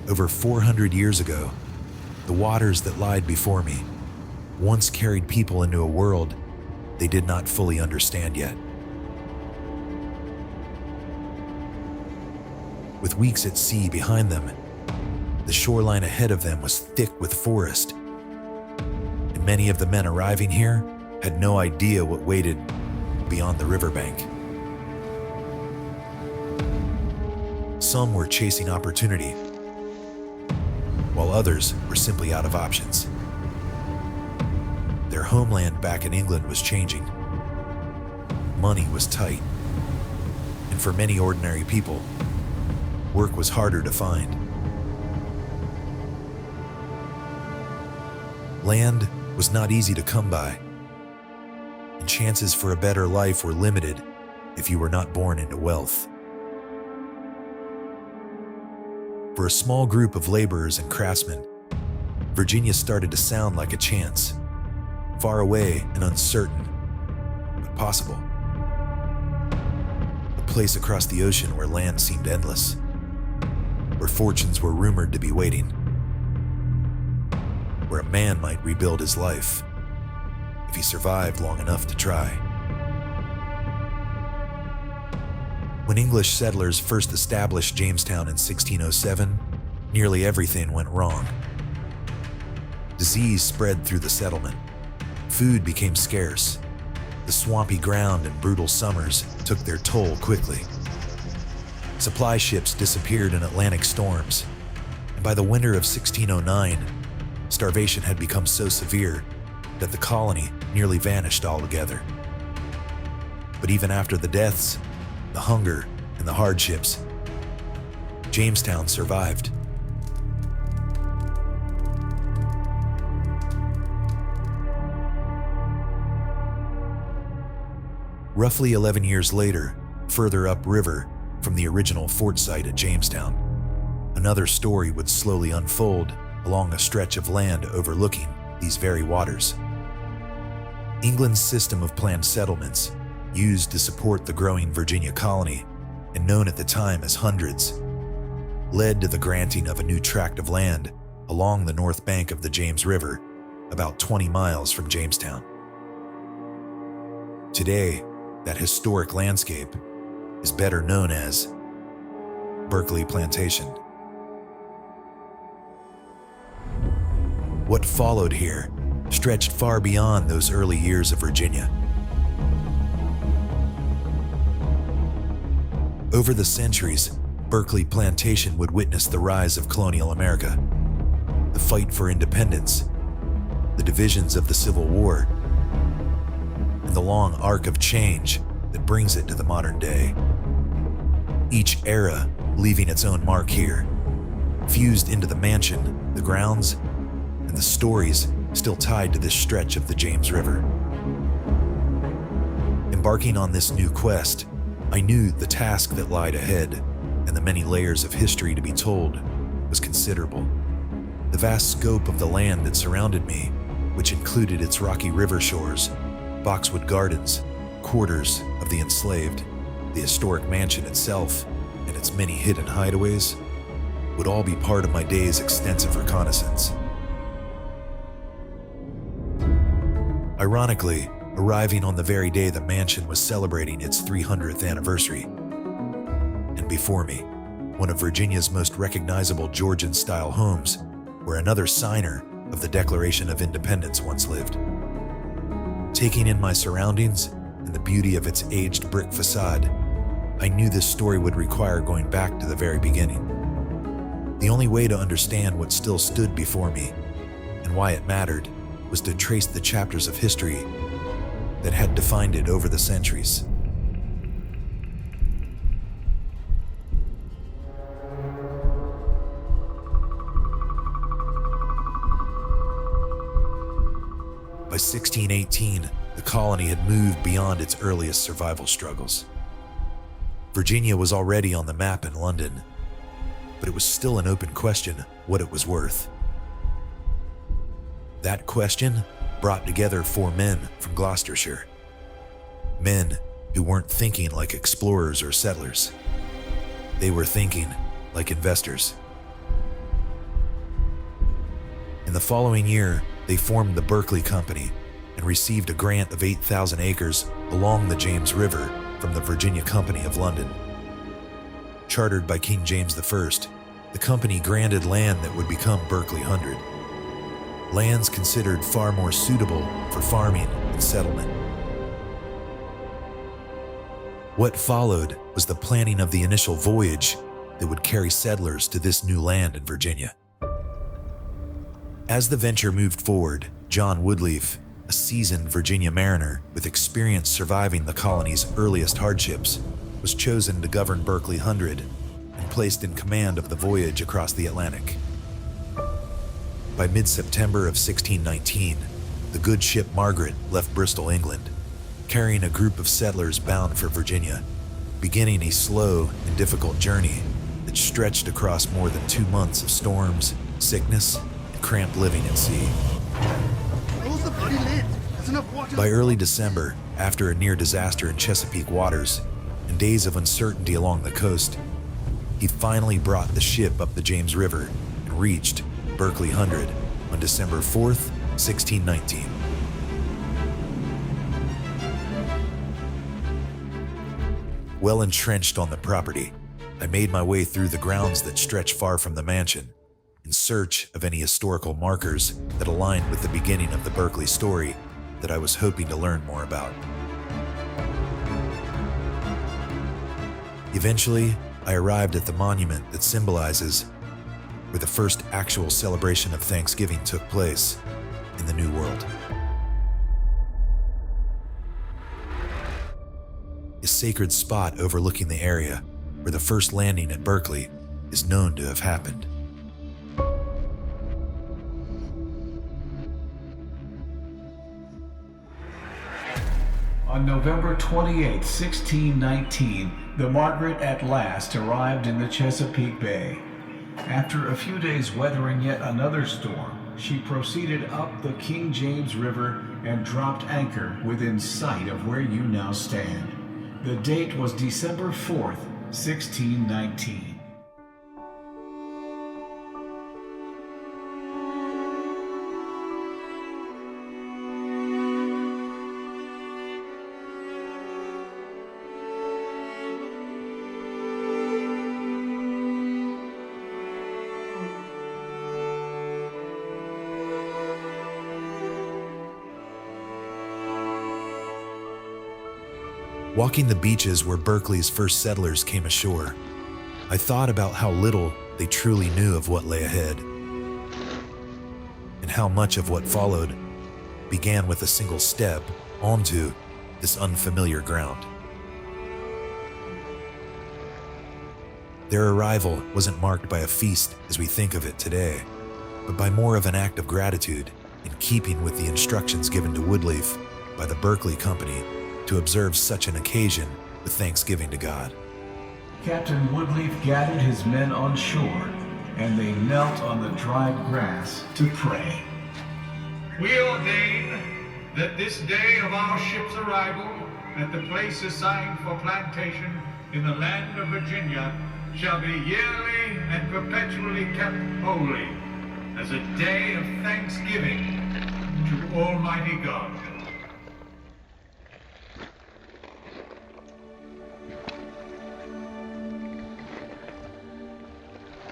Over 400 years ago, the waters that lied before me once carried people into a world they did not fully understand yet. With weeks at sea behind them, the shoreline ahead of them was thick with forest, and many of the men arriving here had no idea what waited beyond the riverbank. Some were chasing opportunity, while others were simply out of options. Their homeland back in England was changing. Money was tight, and for many ordinary people, work was harder to find. Land was not easy to come by, and chances for a better life were limited if you were not born into wealth. For a small group of laborers and craftsmen, Virginia started to sound like a chance, far away and uncertain, but possible. A place across the ocean where land seemed endless, where fortunes were rumored to be waiting, where a man might rebuild his life if he survived long enough to try. When English settlers first established Jamestown in 1607, nearly everything went wrong. Disease spread through the settlement. Food became scarce. The swampy ground and brutal summers took their toll quickly. Supply ships disappeared in Atlantic storms, and by the winter of 1609, starvation had become so severe that the colony nearly vanished altogether. But even after the deaths, the hunger, and the hardships, Jamestown survived. Roughly 11 years later, further upriver from the original fort site at Jamestown, another story would slowly unfold along a stretch of land overlooking these very waters. England's system of planned settlements, used to support the growing Virginia colony and known at the time as hundreds, led to the granting of a new tract of land along the north bank of the James River, about 20 miles from Jamestown. Today, that historic landscape is better known as Berkeley Plantation. What followed here stretched far beyond those early years of Virginia. Over the centuries, Berkeley Plantation would witness the rise of colonial America, the fight for independence, the divisions of the Civil War, and the long arc of change that brings it to the modern day. Each era leaving its own mark here, fused into the mansion, the grounds, and the stories still tied to this stretch of the James River. Embarking on this new quest, I knew the task that lied ahead and the many layers of history to be told was considerable. The vast scope of the land that surrounded me, which included its rocky river shores, boxwood gardens, quarters of the enslaved, the historic mansion itself, and its many hidden hideaways, would all be part of my day's extensive reconnaissance. Ironically, arriving on the very day the mansion was celebrating its 300th anniversary. And before me, one of Virginia's most recognizable Georgian-style homes, where another signer of the Declaration of Independence once lived. Taking in my surroundings and the beauty of its aged brick facade, I knew this story would require going back to the very beginning. The only way to understand what still stood before me and why it mattered was to trace the chapters of history that had defined it over the centuries. By 1618, the colony had moved beyond its earliest survival struggles. Virginia was already on the map in London, but it was still an open question what it was worth. That question brought together 4 men from Gloucestershire. Men who weren't thinking like explorers or settlers. They were thinking like investors. In the following year, they formed the Berkeley Company and received a grant of 8,000 acres along the James River from the Virginia Company of London. Chartered by King James I, the company granted land that would become Berkeley Hundred, lands considered far more suitable for farming and settlement. What followed was the planning of the initial voyage that would carry settlers to this new land in Virginia. As the venture moved forward, John Woodleaf, a seasoned Virginia mariner with experience surviving the colony's earliest hardships, was chosen to govern Berkeley Hundred and placed in command of the voyage across the Atlantic. By mid-September of 1619, the good ship Margaret left Bristol, England, carrying a group of settlers bound for Virginia, beginning a slow and difficult journey that stretched across more than 2 months of storms, sickness, and cramped living at sea. Close the bloody lid. There's enough water. By early December, after a near disaster in Chesapeake waters and days of uncertainty along the coast, he finally brought the ship up the James River and reached Berkeley Hundred on December 4th, 1619. Well entrenched on the property, I made my way through the grounds that stretch far from the mansion in search of any historical markers that aligned with the beginning of the Berkeley story that I was hoping to learn more about. Eventually, I arrived at the monument that symbolizes where the first actual celebration of Thanksgiving took place in the New World. A sacred spot overlooking the area where the first landing at Berkeley is known to have happened. On November 28, 1619, the Margaret at last arrived in the Chesapeake Bay. After a few days weathering yet another storm, she proceeded up the King James River and dropped anchor within sight of where you now stand. The date was December 4th, 1619. Walking the beaches where Berkeley's first settlers came ashore, I thought about how little they truly knew of what lay ahead, and how much of what followed began with a single step onto this unfamiliar ground. Their arrival wasn't marked by a feast as we think of it today, but by more of an act of gratitude in keeping with the instructions given to Woodleaf by the Berkeley Company to observe such an occasion with thanksgiving to God. Captain Woodleaf gathered his men on shore, and they knelt on the dried grass to pray. We ordain that this day of our ship's arrival at the place assigned for plantation in the land of Virginia shall be yearly and perpetually kept holy as a day of thanksgiving to Almighty God.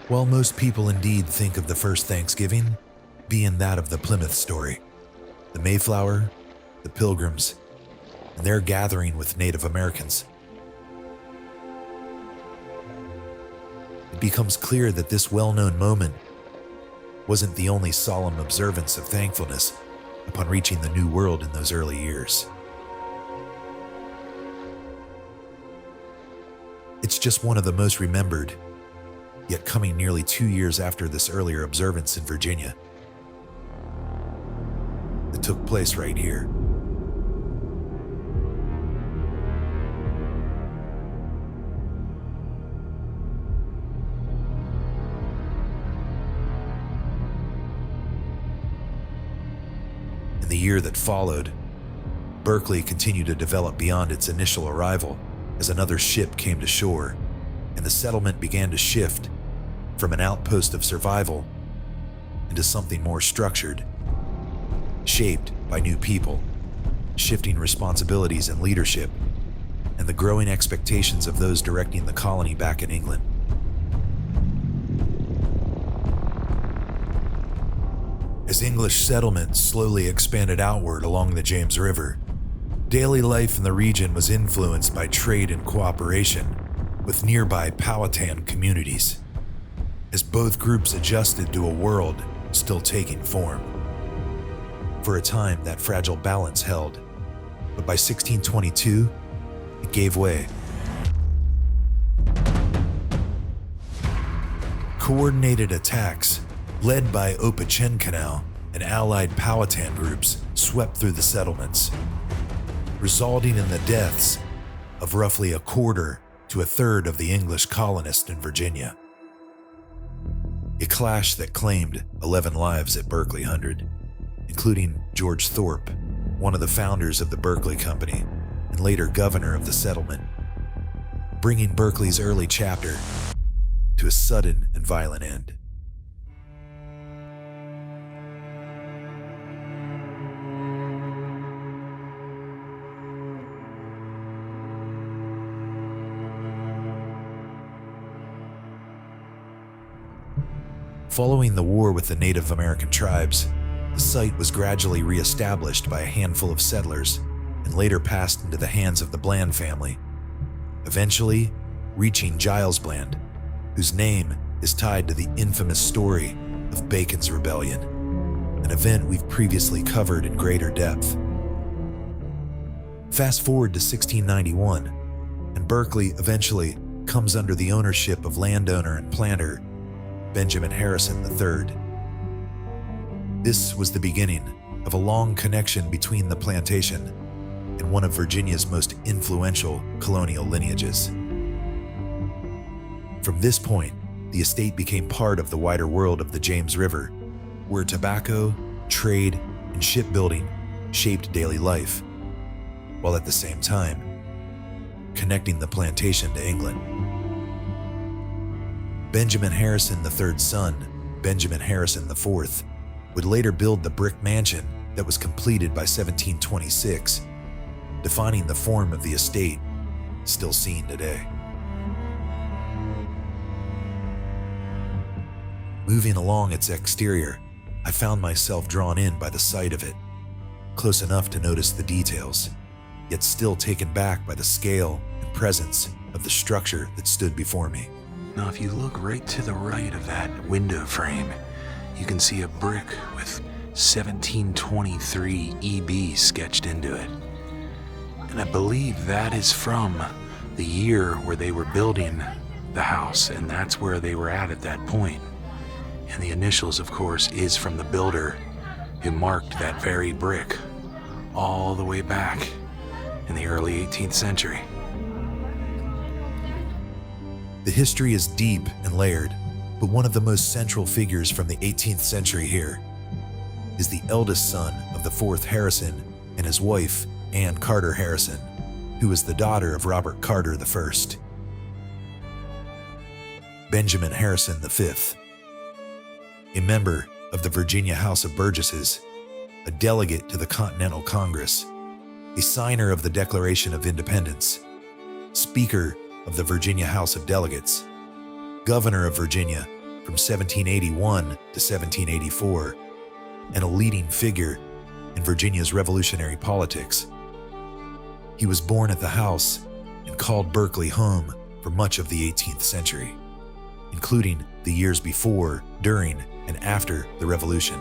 While most people indeed think of the first Thanksgiving being that of the Plymouth story, the Mayflower, the Pilgrims, and their gathering with Native Americans, it becomes clear that this well-known moment wasn't the only solemn observance of thankfulness upon reaching the New World in those early years. It's just one of the most remembered, yet coming nearly 2 years after this earlier observance in Virginia. It took place right here. In the year that followed, Berkeley continued to develop beyond its initial arrival as another ship came to shore, and the settlement began to shift from an outpost of survival into something more structured, shaped by new people, shifting responsibilities and leadership, and the growing expectations of those directing the colony back in England. As English settlement slowly expanded outward along the James River, daily life in the region was influenced by trade and cooperation with nearby Powhatan communities, as both groups adjusted to a world still taking form. For a time, that fragile balance held, but by 1622, it gave way. Coordinated attacks, led by Opichencanal and allied Powhatan groups, swept through the settlements, resulting in the deaths of roughly a quarter to a third of the English colonists in Virginia. A clash that claimed 11 lives at Berkeley Hundred, including George Thorpe, one of the founders of the Berkeley Company and later governor of the settlement, bringing Berkeley's early chapter to a sudden and violent end. Following the war with the Native American tribes, the site was gradually re-established by a handful of settlers and later passed into the hands of the Bland family, eventually reaching Giles Bland, whose name is tied to the infamous story of Bacon's Rebellion, an event we've previously covered in greater depth. Fast forward to 1691, and Berkeley eventually comes under the ownership of landowner and planter Benjamin Harrison III. This was the beginning of a long connection between the plantation and one of Virginia's most influential colonial lineages. From this point, the estate became part of the wider world of the James River, where tobacco, trade, and shipbuilding shaped daily life, while at the same time connecting the plantation to England. Benjamin Harrison III's son, Benjamin Harrison IV, would later build the brick mansion that was completed by 1726, defining the form of the estate still seen today. Moving along its exterior, I found myself drawn in by the sight of it, close enough to notice the details, yet still taken back by the scale and presence of the structure that stood before me. Now, if you look right to the right of that window frame, you can see a brick with 1723 EB sketched into it. And I believe that is from the year where they were building the house, and that's where they were at that point. And the initials, of course, is from the builder who marked that very brick all the way back in the early 18th century. The history is deep and layered, but one of the most central figures from the 18th century here is the eldest son of the fourth Harrison and his wife, Anne Carter Harrison, who was the daughter of Robert Carter I. Benjamin Harrison V, a member of the Virginia House of Burgesses, a delegate to the Continental Congress, a signer of the Declaration of Independence, Speaker of the Virginia House of Delegates, Governor of Virginia from 1781 to 1784, and a leading figure in Virginia's revolutionary politics. He was born at the house and called Berkeley home for much of the 18th century, including the years before, during, and after the Revolution.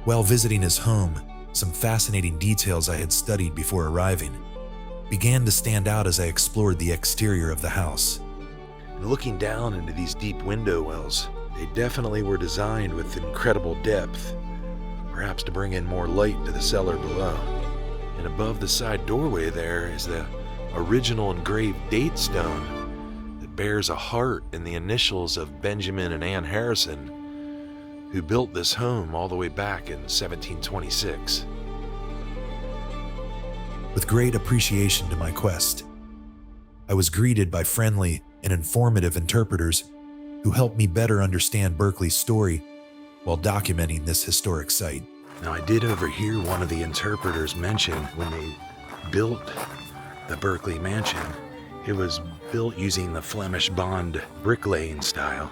While visiting his home, some fascinating details I had studied before arriving began to stand out as I explored the exterior of the house. Looking down into these deep window wells, they definitely were designed with incredible depth, perhaps to bring in more light to the cellar below. And above the side doorway there is the original engraved date stone that bears a heart and the initials of Benjamin and Anne Harrison, who built this home all the way back in 1726. With great appreciation to my quest, I was greeted by friendly and informative interpreters who helped me better understand Berkeley's story while documenting this historic site. Now, I did overhear one of the interpreters mention when they built the Berkeley Mansion, it was built using the Flemish Bond bricklaying style,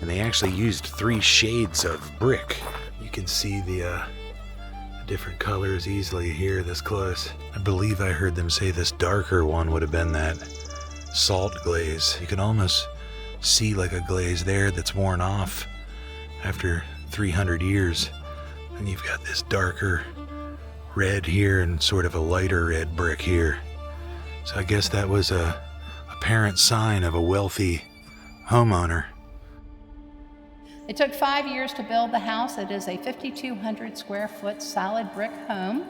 and they actually used 3 shades of brick. You can see the different colors easily here this close. I believe I heard them say this darker one would have been that salt glaze. You can almost see like a glaze there that's worn off after 300 years. And you've got this darker red here and sort of a lighter red brick here. So I guess that was a apparent sign of a wealthy homeowner. It took 5 years to build the house. It is a 5,200 square foot solid brick home,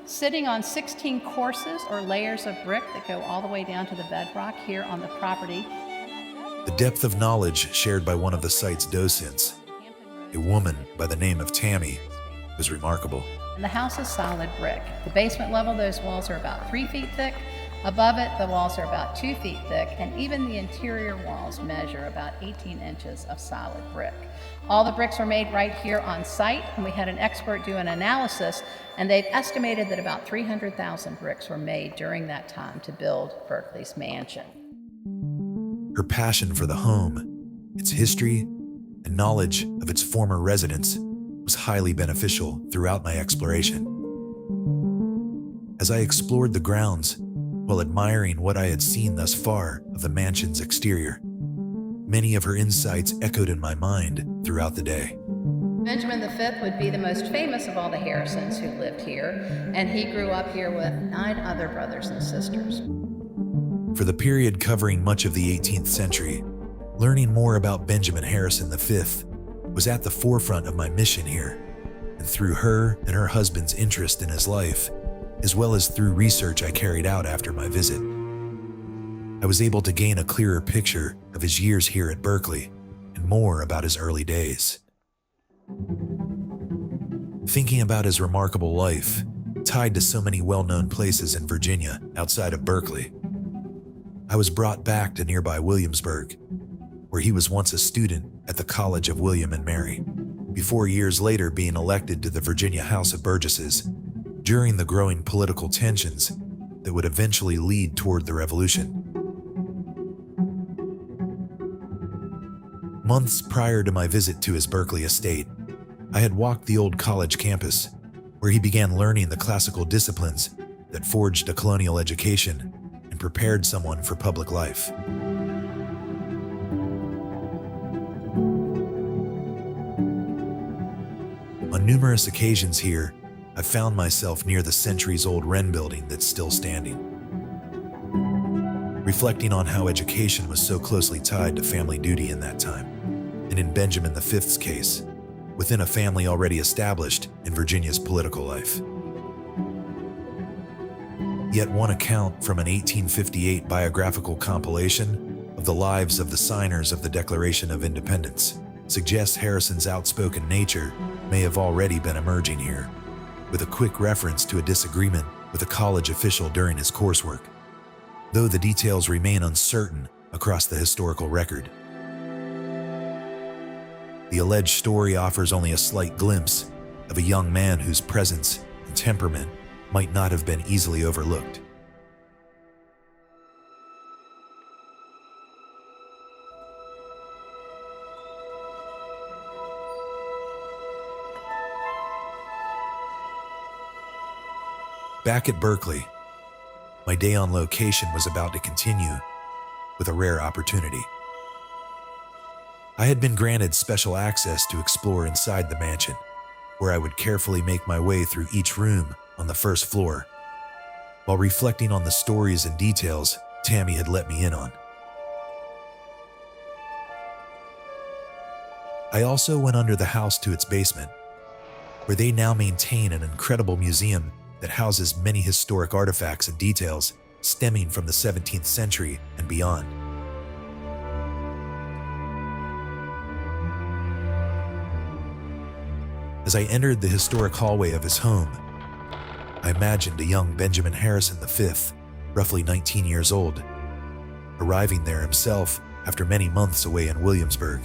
sitting on 16 courses or layers of brick that go all the way down to the bedrock here on the property. The depth of knowledge shared by one of the site's docents, a woman by the name of Tammy, was remarkable. And the house is solid brick. The basement level, those walls are about 3 feet thick. Above it, the walls are about 2 feet thick, and even the interior walls measure about 18 inches of solid brick. All the bricks were made right here on site, and we had an expert do an analysis, and they've estimated that about 300,000 bricks were made during that time to build Berkeley's mansion. Her passion for the home, its history, and knowledge of its former residents was highly beneficial throughout my exploration. As I explored the grounds, while admiring what I had seen thus far of the mansion's exterior, many of her insights echoed in my mind throughout the day. Benjamin V would be the most famous of all the Harrisons who lived here, and he grew up here with 9 other brothers and sisters. For the period covering much of the 18th century, learning more about Benjamin Harrison V was at the forefront of my mission here, and through her and her husband's interest in his life, as well as through research I carried out after my visit, I was able to gain a clearer picture of his years here at Berkeley and more about his early days. Thinking about his remarkable life, tied to so many well-known places in Virginia outside of Berkeley, I was brought back to nearby Williamsburg, where he was once a student at the College of William and Mary, before years later being elected to the Virginia House of Burgesses during the growing political tensions that would eventually lead toward the Revolution. Months prior to my visit to his Berkeley estate, I had walked the old college campus, where he began learning the classical disciplines that forged a colonial education and prepared someone for public life. On numerous occasions here, I found myself near the centuries-old Wren building that's still standing. Reflecting on how education was so closely tied to family duty in that time, and in Benjamin V's case, within a family already established in Virginia's political life. Yet one account from an 1858 biographical compilation of the lives of the signers of the Declaration of Independence suggests Harrison's outspoken nature may have already been emerging here, with a quick reference to a disagreement with a college official during his coursework, though the details remain uncertain across the historical record. The alleged story offers only a slight glimpse of a young man whose presence and temperament might not have been easily overlooked. Back at Berkeley, my day on location was about to continue with a rare opportunity. I had been granted special access to explore inside the mansion, where I would carefully make my way through each room on the first floor, while reflecting on the stories and details Tammy had let me in on. I also went under the house to its basement, where they now maintain an incredible museum that houses many historic artifacts and details stemming from the 17th century and beyond. As I entered the historic hallway of his home, I imagined a young Benjamin Harrison V, roughly 19 years old, arriving there himself after many months away in Williamsburg,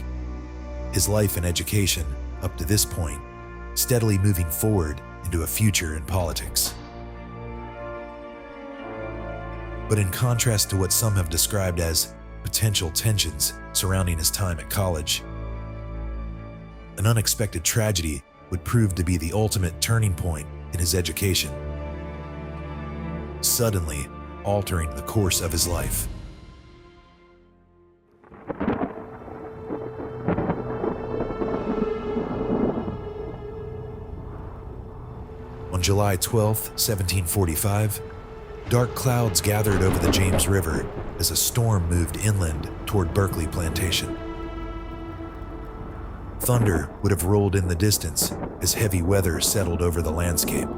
his life and education up to this point, steadily moving forward into a future in politics. But in contrast to what some have described as potential tensions surrounding his time at college, an unexpected tragedy would prove to be the ultimate turning point in his education, suddenly altering the course of his life. On July 12, 1745, dark clouds gathered over the James River as a storm moved inland toward Berkeley Plantation. Thunder would have rolled in the distance as heavy weather settled over the landscape,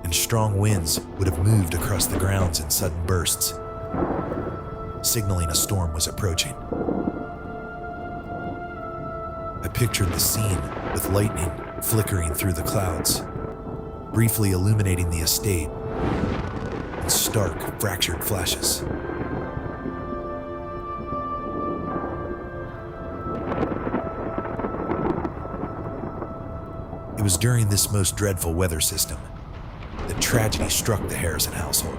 and strong winds would have moved across the grounds in sudden bursts, signaling a storm was approaching. I pictured the scene with lightning flickering through the clouds, briefly illuminating the estate in stark, fractured flashes. It was during this most dreadful weather system that tragedy struck the Harrison household.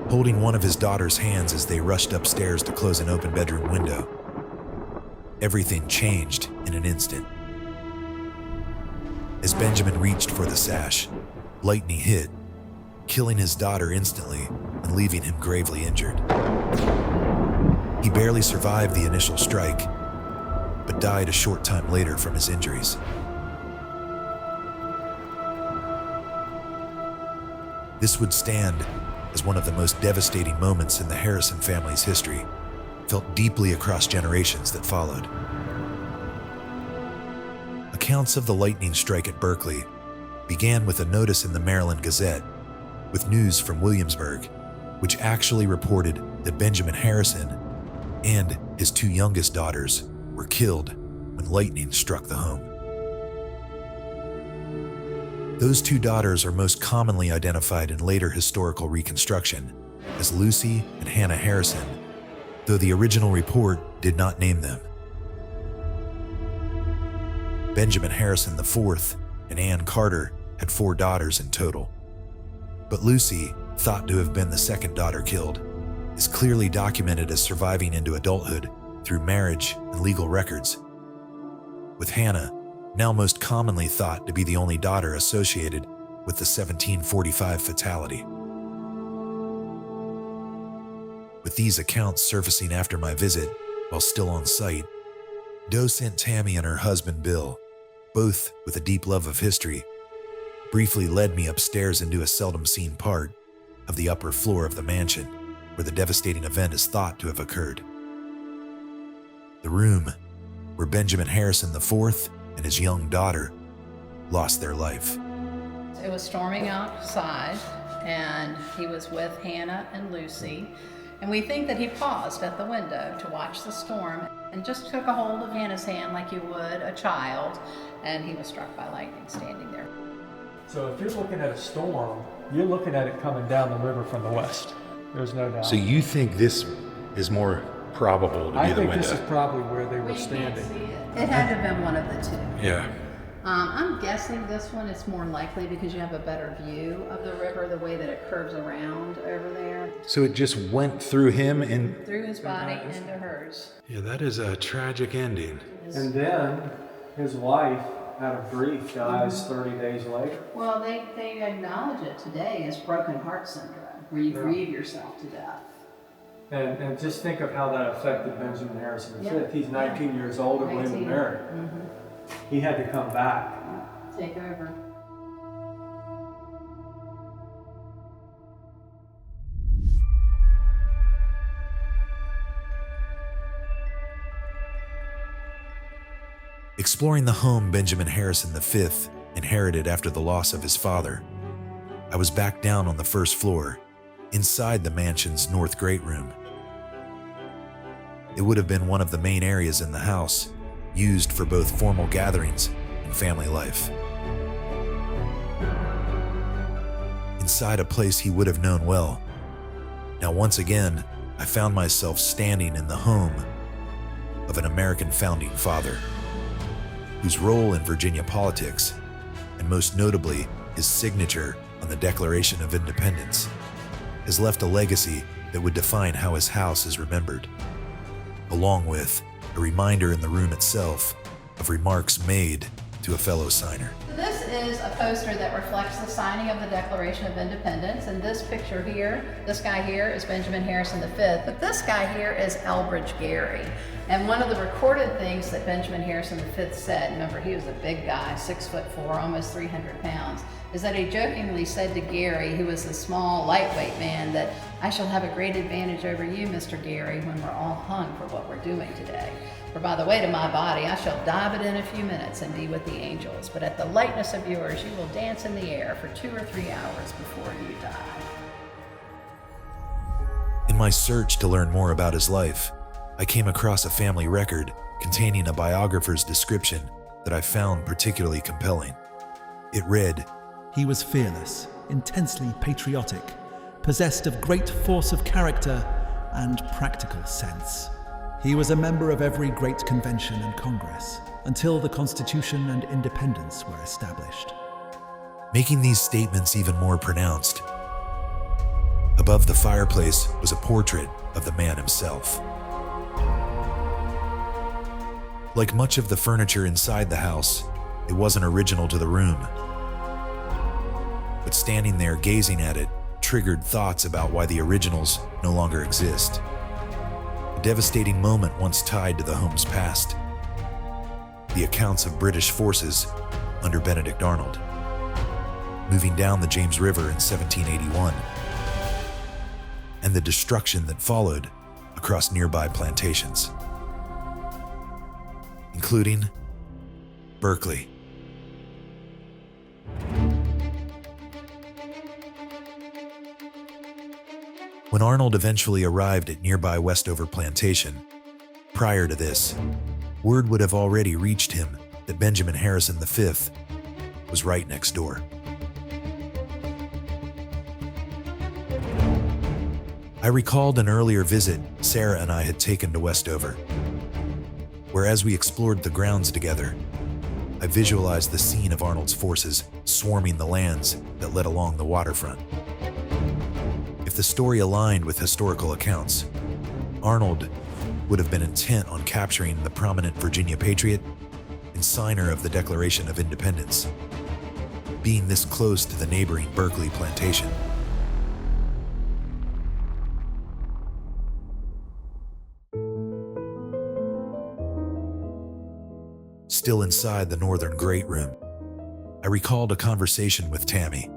Holding one of his daughter's hands as they rushed upstairs to close an open bedroom window, everything changed in an instant. As Benjamin reached for the sash, lightning hit, killing his daughter instantly and leaving him gravely injured. He barely survived the initial strike, but died a short time later from his injuries. This would stand as one of the most devastating moments in the Harrison family's history, felt deeply across generations that followed. Accounts of the lightning strike at Berkeley began with a notice in the Maryland Gazette with news from Williamsburg, which actually reported that Benjamin Harrison and his two youngest daughters were killed when lightning struck the home. Those two daughters are most commonly identified in later historical reconstruction as Lucy and Hannah Harrison, though the original report did not name them. Benjamin Harrison IV and Ann Carter had 4 daughters in total, but Lucy, thought to have been the second daughter killed, is clearly documented as surviving into adulthood through marriage and legal records, with Hannah now most commonly thought to be the only daughter associated with the 1745 fatality. With these accounts surfacing after my visit while still on site, Doe sent Tammy and her husband Bill, both with a deep love of history, briefly led me upstairs into a seldom seen part of the upper floor of the mansion where the devastating event is thought to have occurred. The room where Benjamin Harrison IV and his young daughter lost their life. It was storming outside, and he was with Hannah and Lucy, and we think that he paused at the window to watch the storm and just took a hold of Hannah's hand like you would a child, and he was struck by lightning standing there. So if you're looking at a storm, you're looking at it coming down the river from the west. There's no doubt. So you think this is more probable to be the window? I think this is probably where they were standing. It had to have been one of the two. Yeah. I'm guessing this one is more likely because you have a better view of the river, the way that it curves around over there. So it just went through him and... Through his body into hers. Yeah, that is a tragic ending. And then his wife, out of grief, dies 30 days later. Well, they acknowledge it today as broken heart syndrome, where you grieve yourself to death. And just think of how that affected Benjamin Harrison V. Yeah. He's 19 years old and when he married. Mm-hmm. He had to come back. Take over. Exploring the home Benjamin Harrison V inherited after the loss of his father, I was back down on the first floor, inside the mansion's north great room. It would have been one of the main areas in the house, used for both formal gatherings and family life. Inside a place he would have known well, now once again, I found myself standing in the home of an American founding father, whose role in Virginia politics, and most notably his signature on the Declaration of Independence, has left a legacy that would define how his house is remembered, along with a reminder in the room itself of remarks made to a fellow signer. This is a poster that reflects the signing of the Declaration of Independence, and this picture here, this guy here is Benjamin Harrison V, but this guy here is Elbridge Gerry. And one of the recorded things that Benjamin Harrison V said, remember he was a big guy, 6'4", almost 300 pounds, is that he jokingly said to Gerry, who was a small, lightweight man, that I shall have a great advantage over you, Mr. Gerry, when we're all hung for what we're doing today. For by the weight of my body, I shall die but in a few minutes and be with the angels. But at the lightness of yours, you will dance in the air for 2 or 3 hours before you die. In my search to learn more about his life, I came across a family record containing a biographer's description that I found particularly compelling. It read, "He was fearless, intensely patriotic, possessed of great force of character and practical sense. He was a member of every great convention and congress until the Constitution and independence were established." Making these statements even more pronounced, above the fireplace was a portrait of the man himself. Like much of the furniture inside the house, it wasn't original to the room. But standing there gazing at it triggered thoughts about why the originals no longer exist. A devastating moment once tied to the home's past. The accounts of British forces under Benedict Arnold, moving down the James River in 1781, and the destruction that followed across nearby plantations, including Berkeley. When Arnold eventually arrived at nearby Westover Plantation, prior to this, word would have already reached him that Benjamin Harrison V was right next door. I recalled an earlier visit Sarah and I had taken to Westover, where as we explored the grounds together, I visualized the scene of Arnold's forces swarming the lands that led along the waterfront. If the story aligned with historical accounts, Arnold would have been intent on capturing the prominent Virginia patriot and signer of the Declaration of Independence, being this close to the neighboring Berkeley Plantation. Still inside the northern great room, I recalled a conversation with Tammy.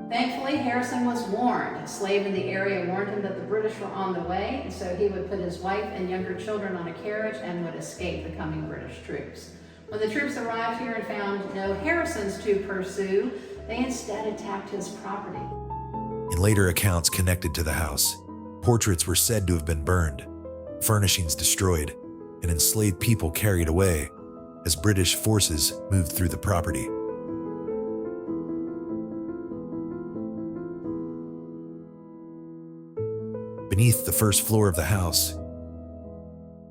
Thankfully, Harrison was warned. A slave in the area warned him that the British were on the way, and so he would put his wife and younger children on a carriage and would escape the coming British troops. When the troops arrived here and found no Harrisons to pursue, they instead attacked his property. In later accounts connected to the house, portraits were said to have been burned, furnishings destroyed, and enslaved people carried away as British forces moved through the property. Beneath the first floor of the house,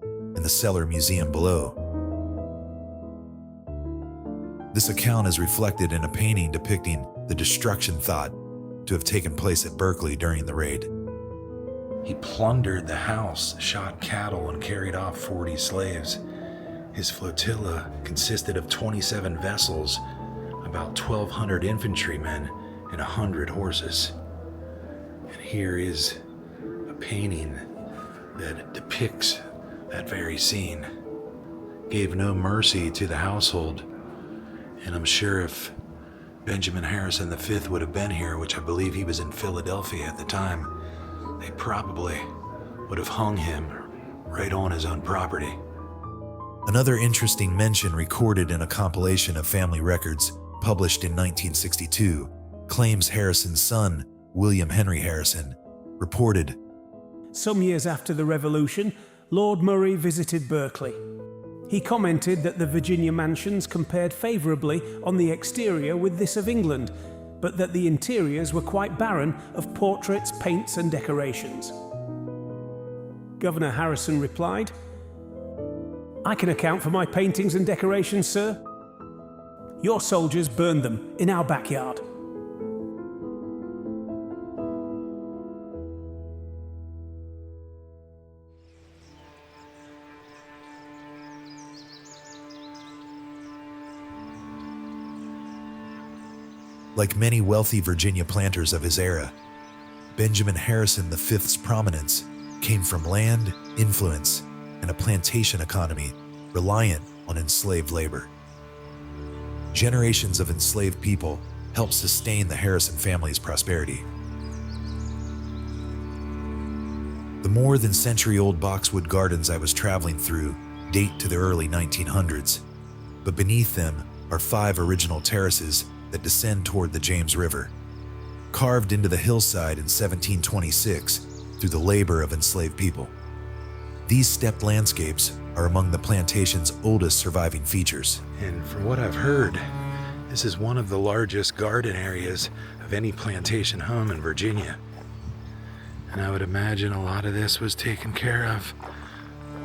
and the cellar museum below, this account is reflected in a painting depicting the destruction thought to have taken place at Berkeley during the raid. He plundered the house, shot cattle, and carried off 40 slaves. His flotilla consisted of 27 vessels, about 1,200 infantrymen, and 100 horses. And here is a painting that depicts that very scene. Gave no mercy to the household, and I'm sure if Benjamin Harrison V would have been here, which I believe he was in Philadelphia at the time, they probably would have hung him right on his own property. Another interesting mention recorded in a compilation of family records published in 1962 claims Harrison's son, William Henry Harrison, reported, "Some years after the Revolution, Lord Murray visited Berkeley. He commented that the Virginia mansions compared favourably on the exterior with this of England, but that the interiors were quite barren of portraits, paints and decorations. Governor Harrison replied. I can account for my paintings and decorations, sir. Your soldiers burned them in our backyard. Like many wealthy Virginia planters of his era, Benjamin Harrison V's prominence came from land, influence, and a plantation economy reliant on enslaved labor. Generations of enslaved people helped sustain the Harrison family's prosperity. The more than century-old boxwood gardens I was traveling through date to the early 1900s, but beneath them are 5 original terraces that descend toward the James River, carved into the hillside in 1726 through the labor of enslaved people. These stepped landscapes are among the plantation's oldest surviving features. And from what I've heard, this is one of the largest garden areas of any plantation home in Virginia. And I would imagine a lot of this was taken care of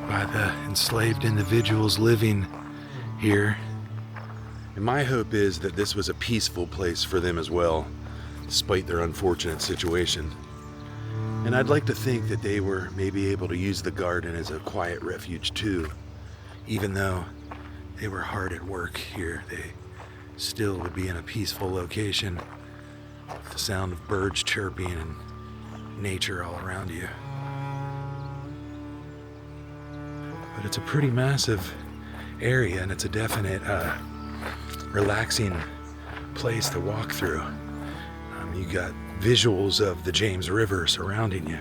by the enslaved individuals living here. And my hope is that this was a peaceful place for them as well, despite their unfortunate situation. And I'd like to think that they were maybe able to use the garden as a quiet refuge too. Even though they were hard at work here, they still would be in a peaceful location with the sound of birds chirping and nature all around you. But it's a pretty massive area, and it's a definite relaxing place to walk through. You got visuals of the James River surrounding you,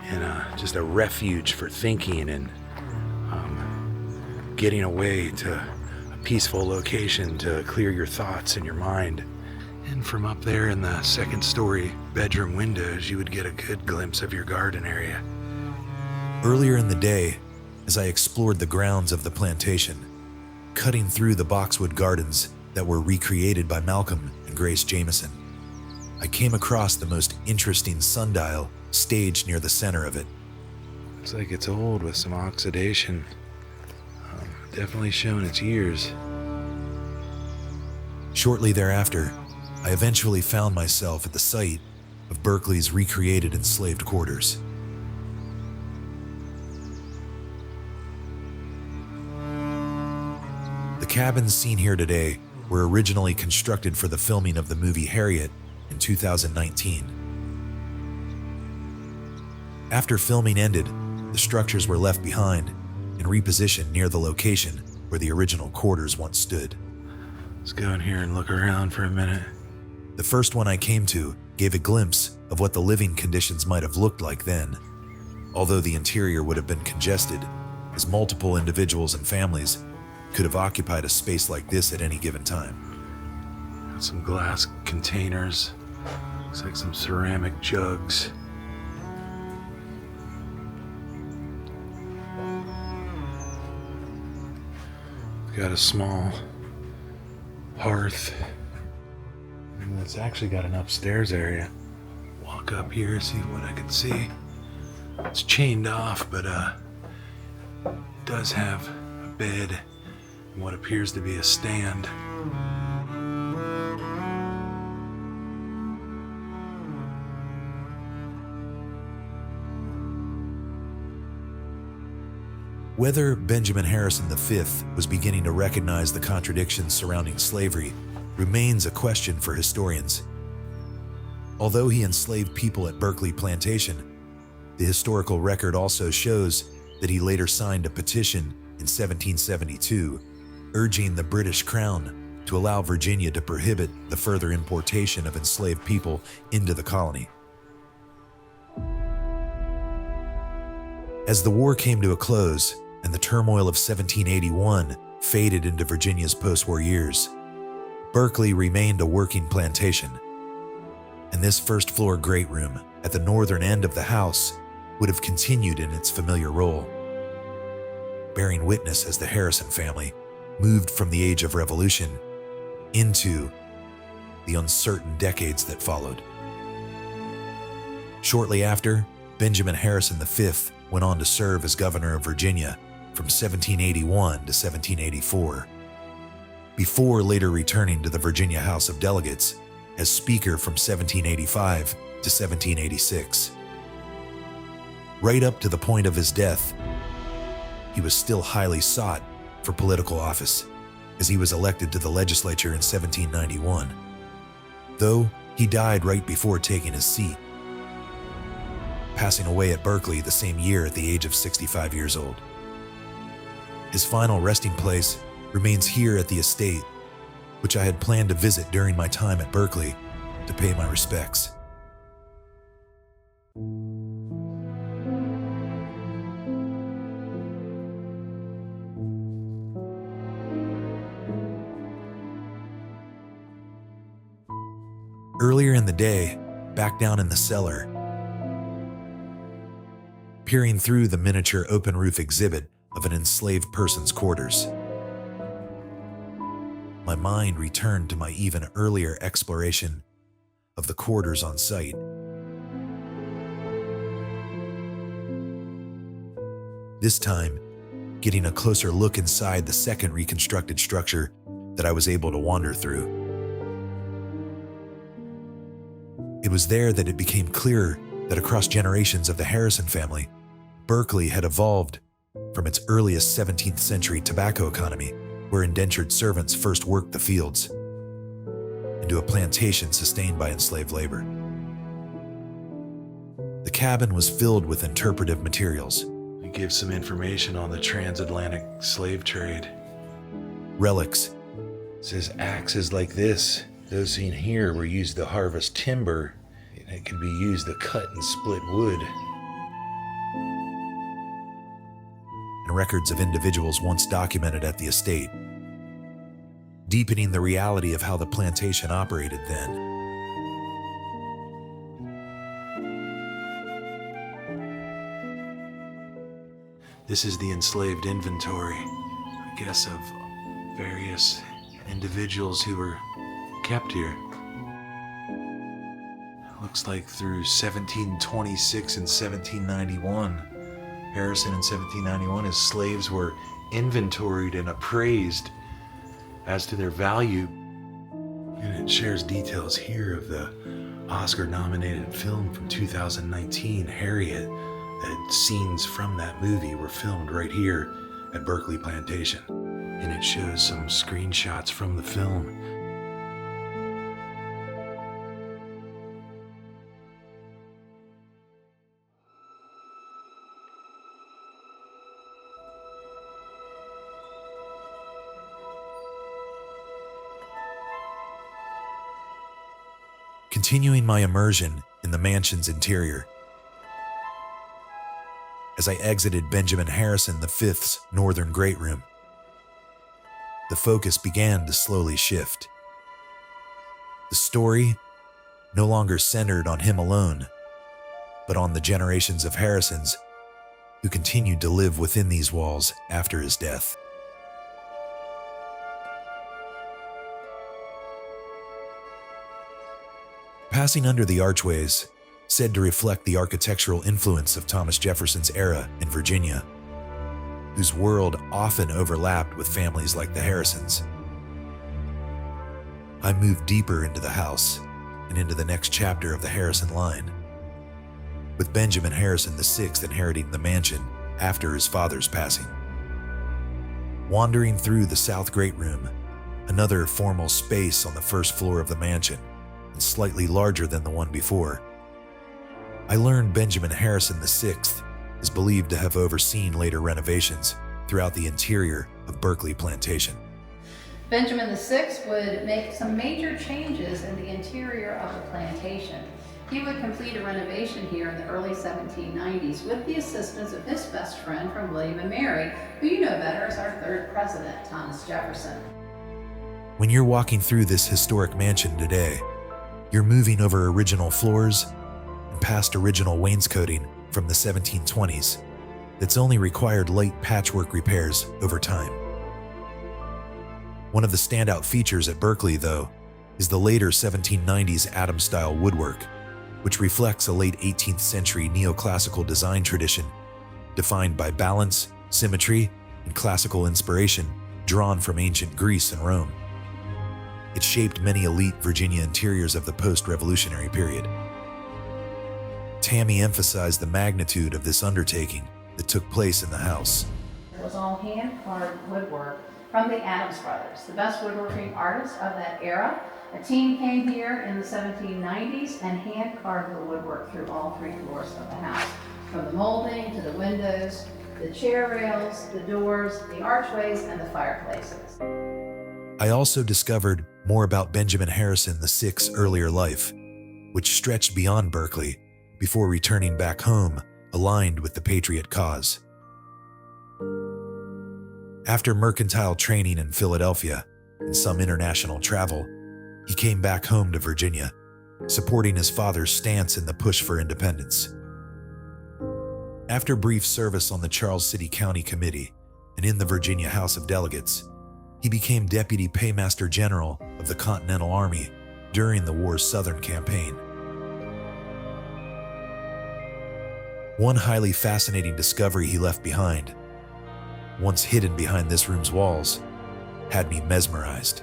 and just a refuge for thinking and getting away to a peaceful location to clear your thoughts and your mind. And from up there in the second-story bedroom windows, you would get a good glimpse of your garden area. Earlier in the day, as I explored the grounds of the plantation, cutting through the boxwood gardens that were recreated by Malcolm and Grace Jamieson, I came across the most interesting sundial staged near the center of it. Looks like it's old with some oxidation. Definitely showing its years. Shortly thereafter, I eventually found myself at the site of Berkeley's recreated enslaved quarters. The cabins seen here today were originally constructed for the filming of the movie Harriet in 2019. After filming ended, the structures were left behind and repositioned near the location where the original quarters once stood. Let's go in here and look around for a minute. The first one I came to gave a glimpse of what the living conditions might have looked like then, although the interior would have been congested, as multiple individuals and families could have occupied a space like this at any given time. Got some glass containers, looks like some ceramic jugs. Got a small hearth. And it's actually got an upstairs area. Walk up here, see what I can see. It's chained off, but it does have a bed and what appears to be a stand. Whether Benjamin Harrison V was beginning to recognize the contradictions surrounding slavery remains a question for historians. Although he enslaved people at Berkeley Plantation, the historical record also shows that he later signed a petition in 1772 urging the British Crown to allow Virginia to prohibit the further importation of enslaved people into the colony. As the war came to a close and the turmoil of 1781 faded into Virginia's post-war years, Berkeley remained a working plantation, and this first-floor great room at the northern end of the house would have continued in its familiar role, bearing witness as the Harrison family moved from the age of revolution into the uncertain decades that followed. Shortly after, Benjamin Harrison V went on to serve as governor of Virginia from 1781 to 1784, before later returning to the Virginia House of Delegates as Speaker from 1785 to 1786. Right up to the point of his death, he was still highly sought for political office, as he was elected to the legislature in 1791, though he died right before taking his seat, passing away at Berkeley the same year at the age of 65 years old. His final resting place remains here at the estate, which I had planned to visit during my time at Berkeley to pay my respects. Earlier in the day, back down in the cellar, peering through the miniature open roof exhibit of an enslaved person's quarters, my mind returned to my even earlier exploration of the quarters on site. This time, getting a closer look inside the second reconstructed structure that I was able to wander through. It was there that it became clearer that across generations of the Harrison family, Berkeley had evolved from its earliest 17th century tobacco economy, where indentured servants first worked the fields, into a plantation sustained by enslaved labor. The cabin was filled with interpretive materials. It gives some information on the transatlantic slave trade. Relics. It says axes like this, those seen here, were used to harvest timber, and it could be used to cut and split wood. And records of individuals once documented at the estate, deepening the reality of how the plantation operated then. This is the enslaved inventory, I guess, of various individuals who were kept here. Looks like through 1726 and 1791. Harrison in 1791, his slaves were inventoried and appraised as to their value. And it shares details here of the Oscar-nominated film from 2019, Harriet, that scenes from that movie were filmed right here at Berkeley Plantation. And it shows some screenshots from the film. Continuing my immersion in the mansion's interior, as I exited Benjamin Harrison V's northern great room, the focus began to slowly shift. The story no longer centered on him alone, but on the generations of Harrisons who continued to live within these walls after his death. Passing under the archways, said to reflect the architectural influence of Thomas Jefferson's era in Virginia, whose world often overlapped with families like the Harrisons, I moved deeper into the house and into the next chapter of the Harrison line, with Benjamin Harrison VI inheriting the mansion after his father's passing. Wandering through the South Great Room, another formal space on the first floor of the mansion, and slightly larger than the one before, I learned Benjamin Harrison VI is believed to have overseen later renovations throughout the interior of Berkeley Plantation. Benjamin VI would make some major changes in the interior of the plantation. He would complete a renovation here in the early 1790s with the assistance of his best friend from William and Mary, who you know better as our third president, Thomas Jefferson. When you're walking through this historic mansion today, you're moving over original floors and past original wainscoting from the 1720s that's only required light patchwork repairs over time. One of the standout features at Berkeley, though, is the later 1790s Adams-style woodwork, which reflects a late 18th century neoclassical design tradition defined by balance, symmetry, and classical inspiration drawn from ancient Greece and Rome. It shaped many elite Virginia interiors of the post-revolutionary period. Tammy emphasized the magnitude of this undertaking that took place in the house. It was all hand-carved woodwork from the Adams brothers, the best woodworking artists of that era. A team came here in the 1790s and hand-carved the woodwork through all 3 floors of the house, from the molding to the windows, the chair rails, the doors, the archways, and the fireplaces. I also discovered more about Benjamin Harrison VI's earlier life, which stretched beyond Berkeley before returning back home aligned with the Patriot cause. After mercantile training in Philadelphia and some international travel, he came back home to Virginia, supporting his father's stance in the push for independence. After brief service on the Charles City County Committee and in the Virginia House of Delegates, he became Deputy Paymaster General of the Continental Army during the war's Southern campaign. One highly fascinating discovery he left behind, once hidden behind this room's walls, had me mesmerized.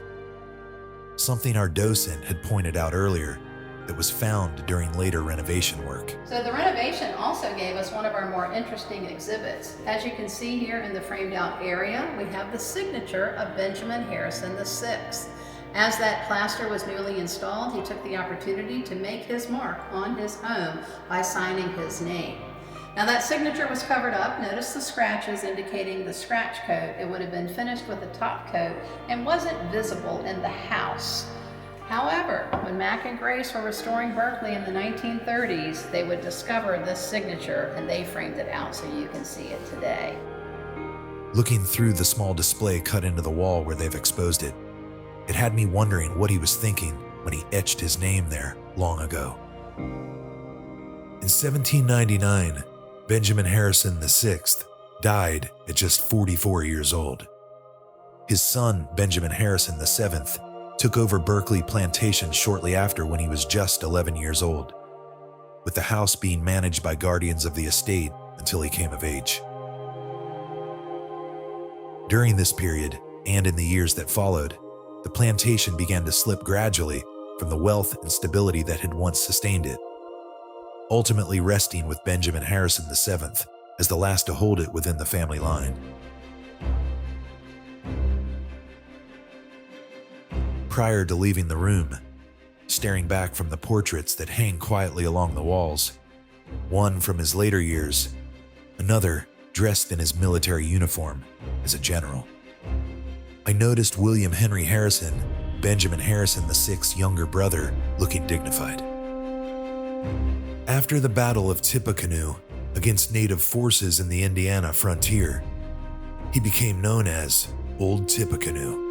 Something our docent had pointed out earlier that was found during later renovation work. So the renovation also gave us one of our more interesting exhibits. As you can see here in the framed out area, we have the signature of Benjamin Harrison VI. As that plaster was newly installed, he took the opportunity to make his mark on his home by signing his name. Now that signature was covered up. Notice the scratches indicating the scratch coat. It would have been finished with a top coat and wasn't visible in the house. However, when Mac and Grace were restoring Berkeley in the 1930s, they would discover this signature and they framed it out so you can see it today. Looking through the small display cut into the wall where they've exposed it, it had me wondering what he was thinking when he etched his name there long ago. In 1799, Benjamin Harrison VI died at just 44 years old. His son, Benjamin Harrison VII, took over Berkeley Plantation shortly after when he was just 11 years old, with the house being managed by guardians of the estate until he came of age. During this period, and in the years that followed, the plantation began to slip gradually from the wealth and stability that had once sustained it, ultimately resting with Benjamin Harrison VII as the last to hold it within the family line. Prior to leaving the room, staring back from the portraits that hang quietly along the walls, one from his later years, another dressed in his military uniform as a general, I noticed William Henry Harrison, Benjamin Harrison VI's younger brother, looking dignified. After the Battle of Tippecanoe against native forces in the Indiana frontier, he became known as Old Tippecanoe.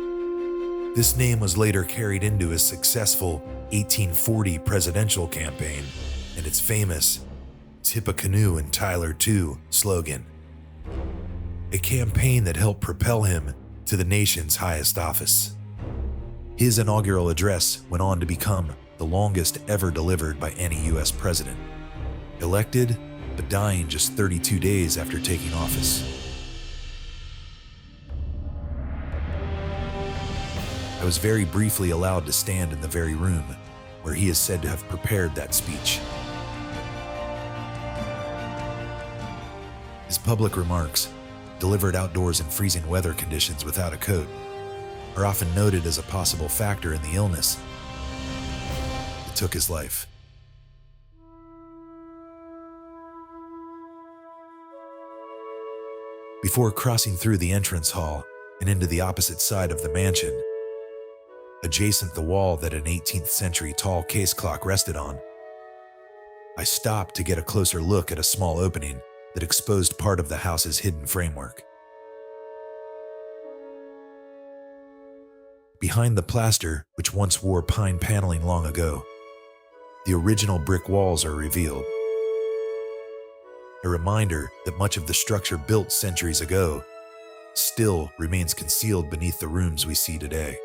This name was later carried into his successful 1840 presidential campaign and its famous Tippecanoe and Tyler too slogan, a campaign that helped propel him to the nation's highest office. His inaugural address went on to become the longest ever delivered by any U.S. president, elected but dying just 32 days after taking office. I was very briefly allowed to stand in the very room where he is said to have prepared that speech. His public remarks, delivered outdoors in freezing weather conditions without a coat, are often noted as a possible factor in the illness that took his life. Before crossing through the entrance hall and into the opposite side of the mansion, adjacent the wall that an 18th century tall case clock rested on, I stopped to get a closer look at a small opening that exposed part of the house's hidden framework. Behind the plaster, which once wore pine paneling long ago, the original brick walls are revealed. A reminder that much of the structure built centuries ago still remains concealed beneath the rooms we see today.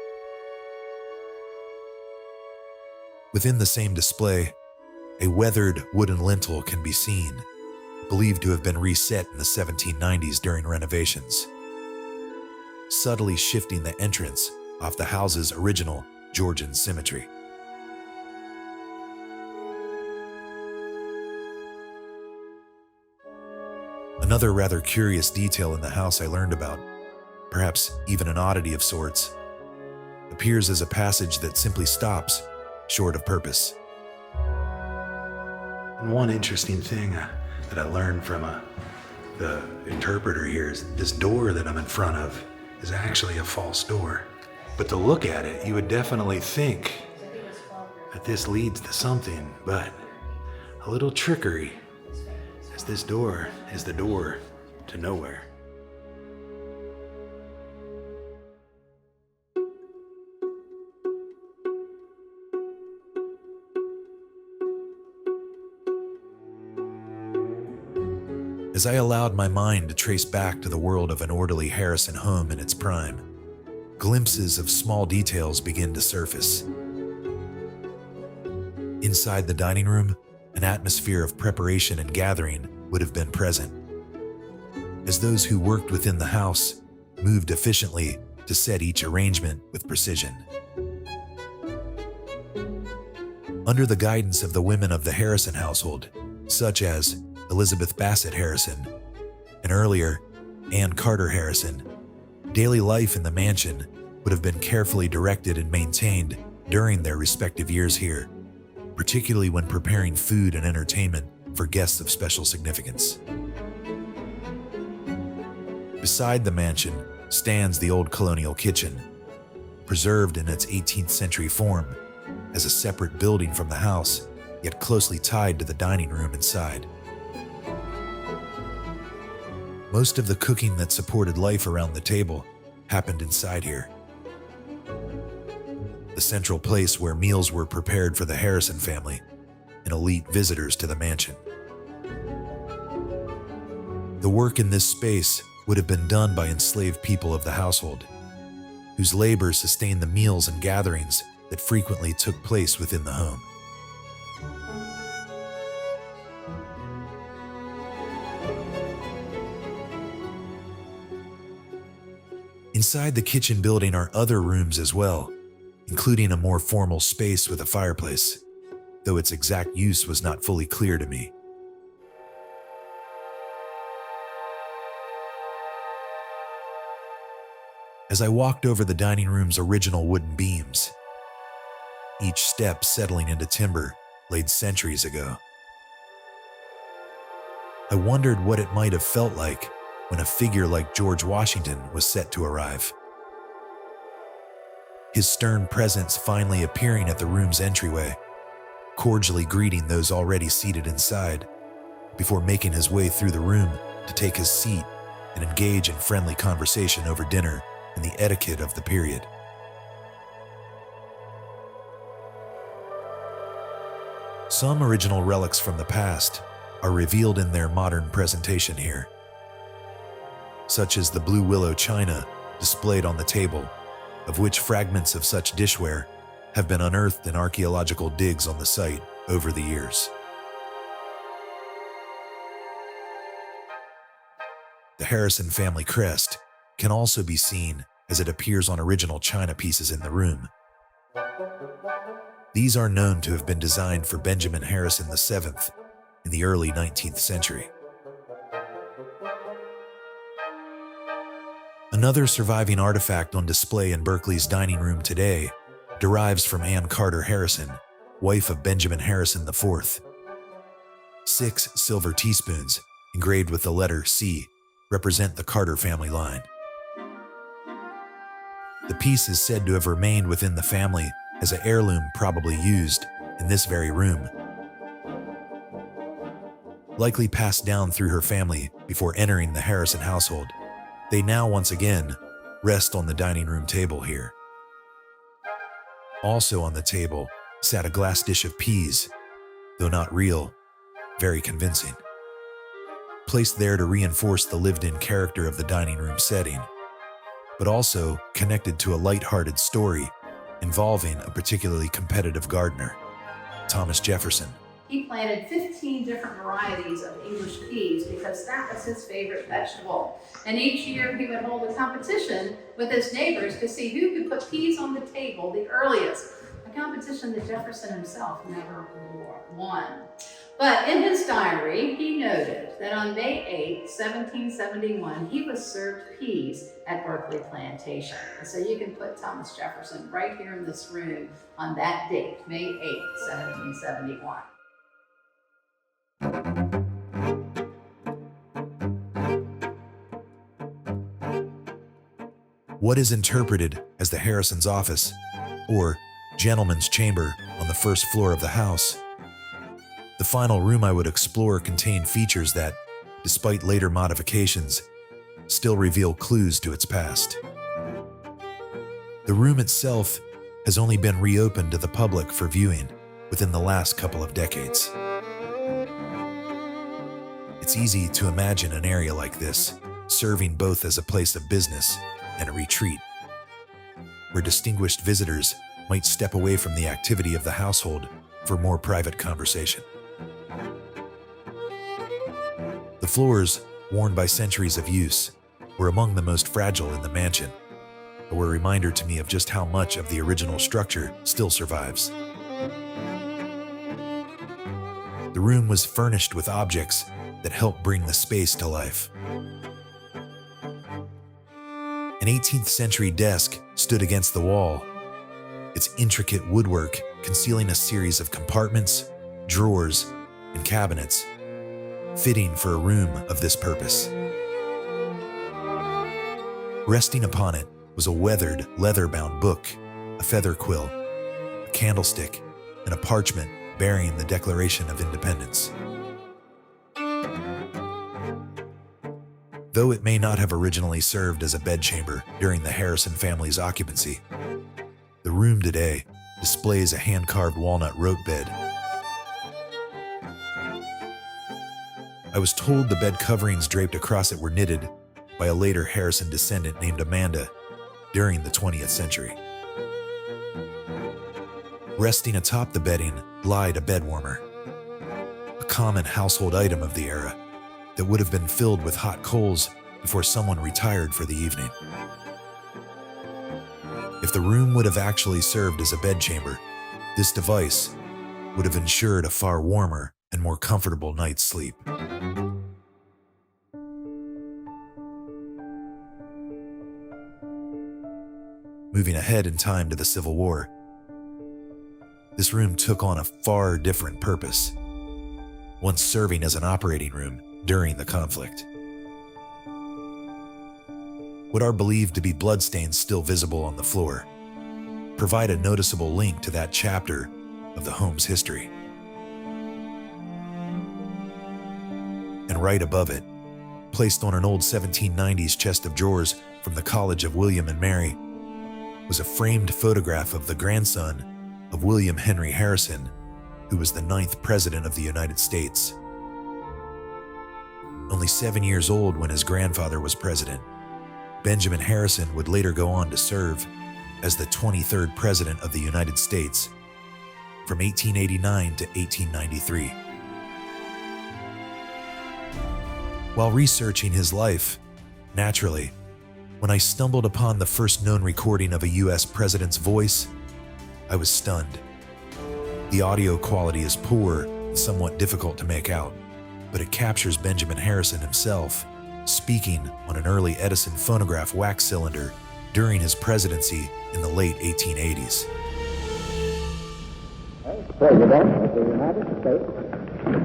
Within the same display, a weathered wooden lintel can be seen, believed to have been reset in the 1790s during renovations, subtly shifting the entrance off the house's original Georgian symmetry. Another rather curious detail in the house I learned about, perhaps even an oddity of sorts, appears as a passage that simply stops short of purpose. And one interesting thing that I learned from the interpreter here is this door that I'm in front of is actually a false door. But to look at it, you would definitely think that this leads to something, but a little trickery, as this door is the door to nowhere. As I allowed my mind to trace back to the world of an orderly Harrison home in its prime, glimpses of small details begin to surface. Inside the dining room, an atmosphere of preparation and gathering would have been present, as those who worked within the house moved efficiently to set each arrangement with precision. Under the guidance of the women of the Harrison household, such as Elizabeth Bassett Harrison, and earlier, Anne Carter Harrison, daily life in the mansion would have been carefully directed and maintained during their respective years here, particularly when preparing food and entertainment for guests of special significance. Beside the mansion stands the old colonial kitchen, preserved in its 18th century form as a separate building from the house, yet closely tied to the dining room inside. Most of the cooking that supported life around the table happened inside here, the central place where meals were prepared for the Harrison family and elite visitors to the mansion. The work in this space would have been done by enslaved people of the household, whose labor sustained the meals and gatherings that frequently took place within the home. Inside the kitchen building are other rooms as well, including a more formal space with a fireplace, though its exact use was not fully clear to me. As I walked over the dining room's original wooden beams, each step settling into timber laid centuries ago, I wondered what it might have felt like when a figure like George Washington was set to arrive. His stern presence finally appearing at the room's entryway, cordially greeting those already seated inside, before making his way through the room to take his seat and engage in friendly conversation over dinner and the etiquette of the period. Some original relics from the past are revealed in their modern presentation here, such as the blue willow china displayed on the table, of which fragments of such dishware have been unearthed in archaeological digs on the site over the years. The Harrison family crest can also be seen as it appears on original china pieces in the room. These are known to have been designed for Benjamin Harrison VII in the early 19th century. Another surviving artifact on display in Berkeley's dining room today derives from Anne Carter Harrison, wife of Benjamin Harrison IV. 6 silver teaspoons, engraved with the letter C, represent the Carter family line. The piece is said to have remained within the family as an heirloom probably used in this very room, likely passed down through her family before entering the Harrison household. They now once again rest on the dining room table here. Also on the table sat a glass dish of peas, though not real, very convincing, placed there to reinforce the lived-in character of the dining room setting, but also connected to a light-hearted story involving a particularly competitive gardener, Thomas Jefferson, He planted 15 different varieties of English peas because that was his favorite vegetable. And each year he would hold a competition with his neighbors to see who could put peas on the table the earliest, a competition that Jefferson himself never won. But in his diary, he noted that on May 8, 1771, he was served peas at Berkeley Plantation. And so you can put Thomas Jefferson right here in this room on that date, May 8, 1771. What is interpreted as the Harrison's office, or gentleman's chamber on the first floor of the house. The final room I would explore contained features that, despite later modifications, still reveal clues to its past. The room itself has only been reopened to the public for viewing within the last couple of decades. It's easy to imagine an area like this serving both as a place of business and a retreat, where distinguished visitors might step away from the activity of the household for more private conversation. The floors, worn by centuries of use, were among the most fragile in the mansion, but were a reminder to me of just how much of the original structure still survives. The room was furnished with objects that helped bring the space to life. An 18th century desk stood against the wall, its intricate woodwork concealing a series of compartments, drawers, and cabinets, fitting for a room of this purpose. Resting upon it was a weathered, leather-bound book, a feather quill, a candlestick, and a parchment bearing the Declaration of Independence. Though it may not have originally served as a bedchamber during the Harrison family's occupancy, the room today displays a hand-carved walnut rope bed. I was told the bed coverings draped across it were knitted by a later Harrison descendant named Amanda during the 20th century. Resting atop the bedding lied a bed warmer, a common household item of the era that would have been filled with hot coals before someone retired for the evening. If the room would have actually served as a bedchamber, this device would have ensured a far warmer and more comfortable night's sleep. Moving ahead in time to the Civil War, this room took on a far different purpose, once serving as an operating room during the conflict. What are believed to be bloodstains still visible on the floor provide a noticeable link to that chapter of the home's history. And right above it, placed on an old 1790s chest of drawers from the College of William and Mary, was a framed photograph of the grandson of William Henry Harrison, who was the 9th President of the United States. Only 7 years old when his grandfather was president, Benjamin Harrison would later go on to serve as the 23rd President of the United States from 1889 to 1893. While researching his life, naturally, when I stumbled upon the first known recording of a U.S. president's voice, I was stunned. The audio quality is poor and somewhat difficult to make out, but it captures Benjamin Harrison himself speaking on an early Edison phonograph wax cylinder during his presidency in the late 1880s. As President of the United States,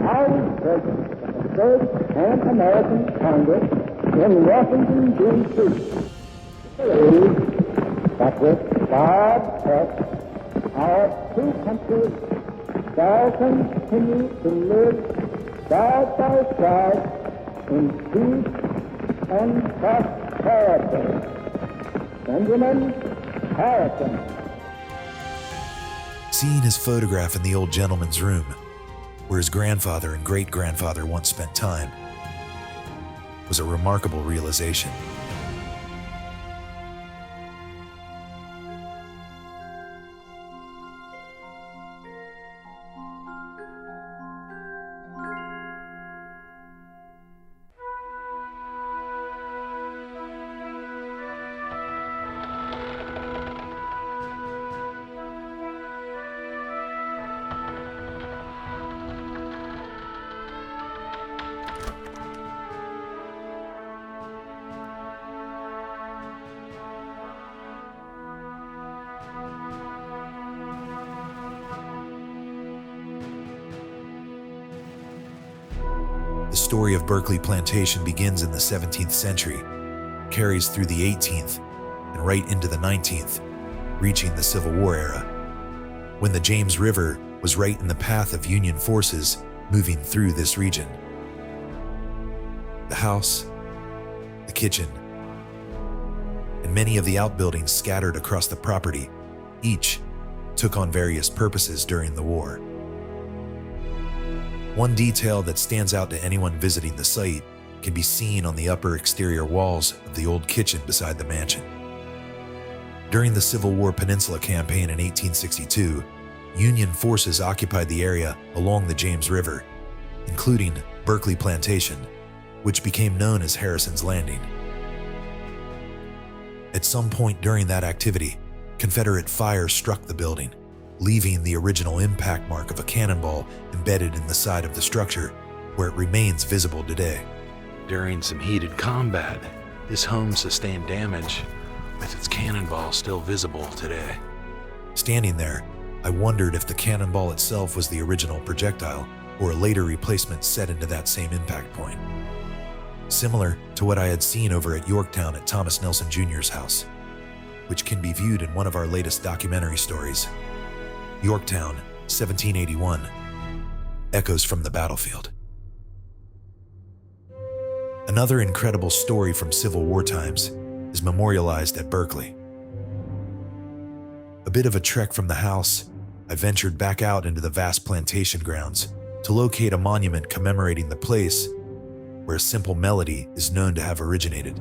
I was present at the first Pan-American Congress in Washington, D.C. believe that with God's help, our two countries shall continue to live side by side in peace and prosperity. Benjamin Harrison. Seeing his photograph in the old gentleman's room, where his grandfather and great-grandfather once spent time, was a remarkable realization. story of Berkeley Plantation begins in the 17th century, carries through the 18th, and right into the 19th, reaching the Civil War era, when the James River was right in the path of Union forces moving through this region. The house, the kitchen, and many of the outbuildings scattered across the property, each took on various purposes during the war. One detail that stands out to anyone visiting the site can be seen on the upper exterior walls of the old kitchen beside the mansion. During the Civil War Peninsula Campaign in 1862, Union forces occupied the area along the James River, including Berkeley Plantation, which became known as Harrison's Landing. At some point during that activity, Confederate fire struck the building, leaving the original impact mark of a cannonball embedded in the side of the structure, where it remains visible today. During some heated combat, this home sustained damage, with its cannonball still visible today. Standing there, I wondered if the cannonball itself was the original projectile or a later replacement set into that same impact point. Similar to what I had seen over at Yorktown at Thomas Nelson Jr.'s house, which can be viewed in one of our latest documentary stories. Yorktown, 1781, Echoes from the Battlefield. Another incredible story from Civil War times is memorialized at Berkeley. A bit of a trek from the house, I ventured back out into the vast plantation grounds to locate a monument commemorating the place where a simple melody is known to have originated.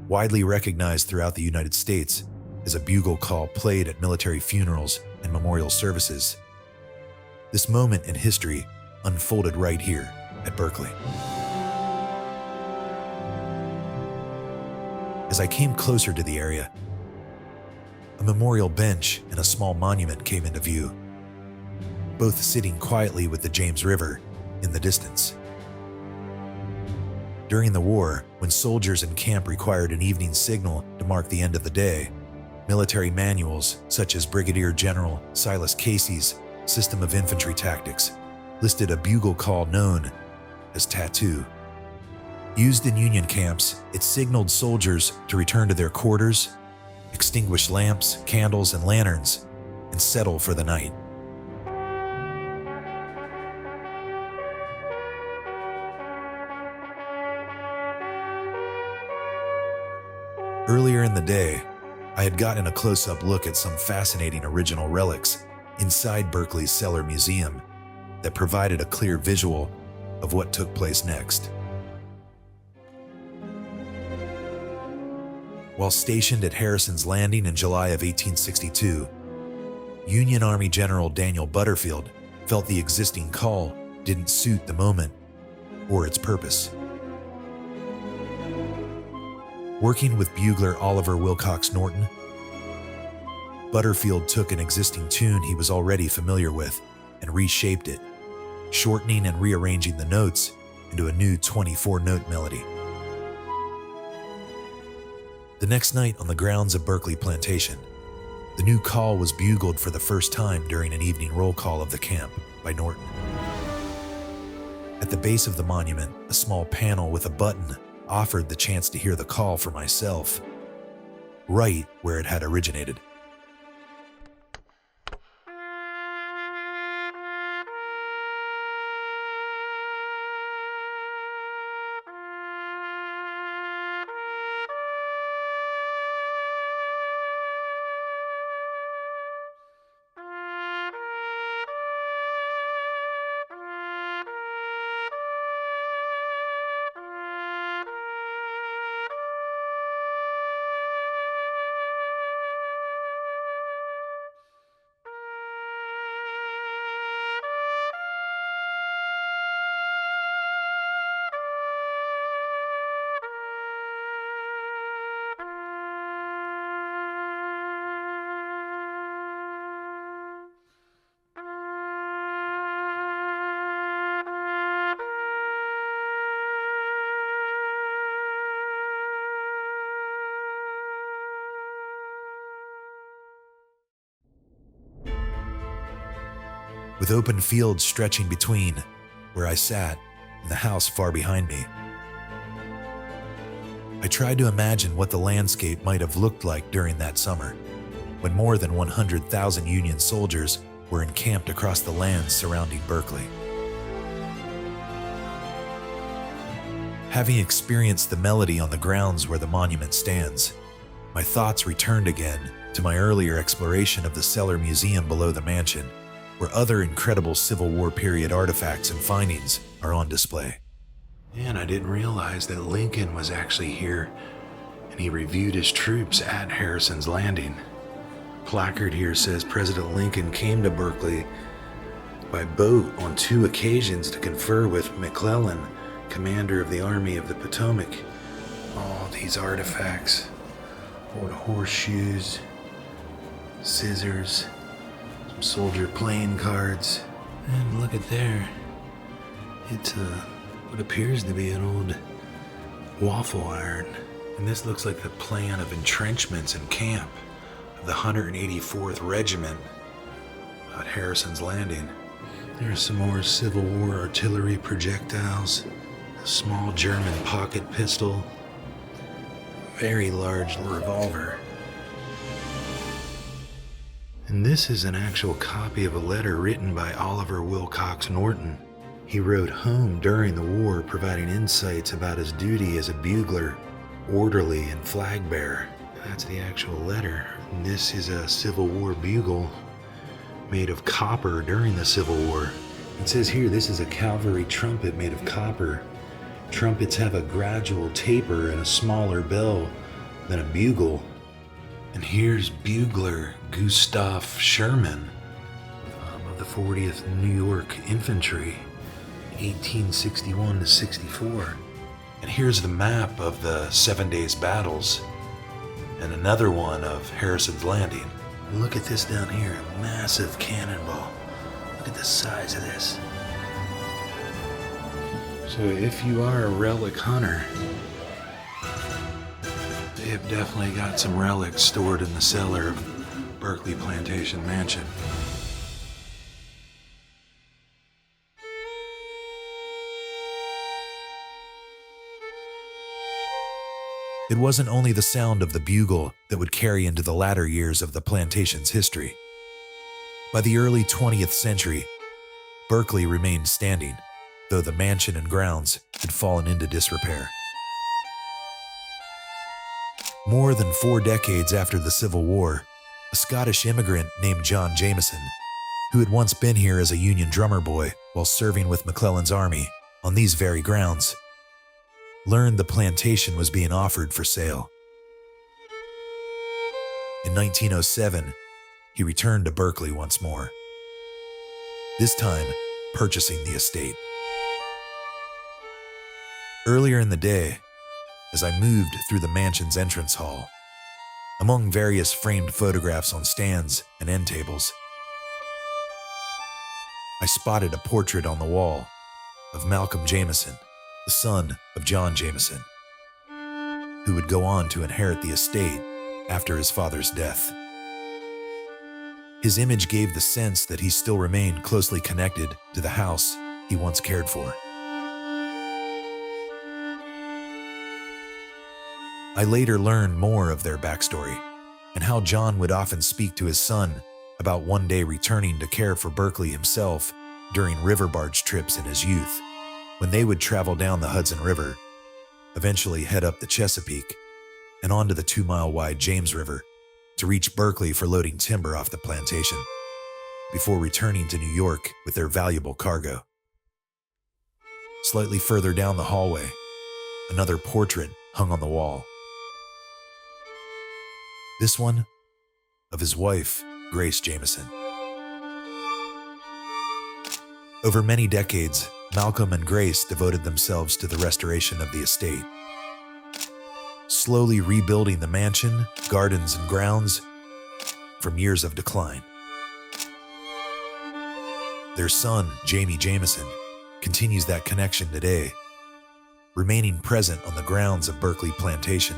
Widely recognized throughout the United States as a bugle call played at military funerals and memorial services, this moment in history unfolded right here at Berkeley. As I came closer to the area, a memorial bench and a small monument came into view, both sitting quietly with the James River in the distance. During the war, when soldiers in camp required an evening signal to mark the end of the day, military manuals such as Brigadier General Silas Casey's System of Infantry Tactics listed a bugle call known as tattoo. Used in Union camps, it signaled soldiers to return to their quarters, extinguish lamps, candles, and lanterns, and settle for the night. Earlier in the day, I had gotten a close-up look at some fascinating original relics inside Berkeley's Cellar Museum that provided a clear visual of what took place next. While stationed at Harrison's Landing in July of 1862, Union Army General Daniel Butterfield felt the existing call didn't suit the moment or its purpose. Working with bugler Oliver Wilcox Norton, Butterfield took an existing tune he was already familiar with and reshaped it, shortening and rearranging the notes into a new 24-note melody. The next night on the grounds of Berkeley Plantation, the new call was bugled for the first time during an evening roll call of the camp by Norton. At the base of the monument, a small panel with a button offered the chance to hear the call for myself, right where it had originated. with open fields stretching between where I sat and the house far behind me. I tried to imagine what the landscape might have looked like during that summer, when more than 100,000 Union soldiers were encamped across the lands surrounding Berkeley. Having experienced the melody on the grounds where the monument stands, my thoughts returned again to my earlier exploration of the Cellar Museum below the mansion, where other incredible Civil War period artifacts and findings are on display. And I didn't realize that Lincoln was actually here, and he reviewed his troops at Harrison's Landing. Placard here says President Lincoln came to Berkeley by boat on 2 occasions to confer with McClellan, commander of the Army of the Potomac. All these artifacts, old horseshoes, scissors, some soldier playing cards, and look at there. It's what appears to be an old waffle iron, and this looks like the plan of entrenchments and camp of the 184th Regiment at Harrison's Landing. There's some more Civil War artillery projectiles, a small German pocket pistol, very large revolver. And this is an actual copy of a letter written by Oliver Wilcox Norton. He wrote home during the war, providing insights about his duty as a bugler, orderly, and flag bearer. That's the actual letter. And this is a Civil War bugle made of copper during the Civil War. It says here this is a cavalry trumpet made of copper. Trumpets have a gradual taper and a smaller bell than a bugle. And here's bugler Gustav Sherman of the 40th New York Infantry, 1861 to 64. And here's the map of the 7 Days battles, and another one of Harrison's Landing. And look at this down here, a massive cannonball. Look at the size of this. So if you are a relic hunter, they have definitely got some relics stored in the cellar of Berkeley Plantation Mansion. It wasn't only the sound of the bugle that would carry into the latter years of the plantation's history. By the early 20th century, Berkeley remained standing, though the mansion and grounds had fallen into disrepair. More than 4 decades after the Civil War, a Scottish immigrant named John Jamieson, who had once been here as a Union drummer boy while serving with McClellan's army on these very grounds, learned the plantation was being offered for sale. In 1907, he returned to Berkeley once more, this time purchasing the estate. Earlier in the day, as I moved through the mansion's entrance hall, among various framed photographs on stands and end tables, I spotted a portrait on the wall of Malcolm Jamieson, the son of John Jamieson, who would go on to inherit the estate after his father's death. His image gave the sense that he still remained closely connected to the house he once cared for. I later learned more of their backstory and how John would often speak to his son about one day returning to care for Berkeley himself during river barge trips in his youth, when they would travel down the Hudson River, eventually head up the Chesapeake and onto the 2-mile-wide James River to reach Berkeley for loading timber off the plantation, before returning to New York with their valuable cargo. Slightly further down the hallway, another portrait hung on the wall. This one of his wife, Grace Jamieson. Over many decades, Malcolm and Grace devoted themselves to the restoration of the estate, slowly rebuilding the mansion, gardens, and grounds from years of decline. Their son, Jamie Jamieson, continues that connection today, remaining present on the grounds of Berkeley Plantation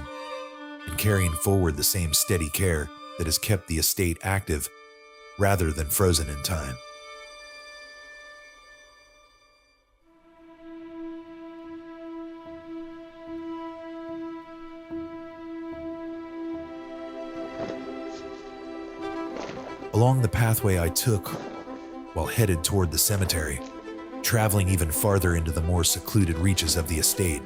and carrying forward the same steady care that has kept the estate active rather than frozen in time. Along the pathway I took while headed toward the cemetery, traveling even farther into the more secluded reaches of the estate,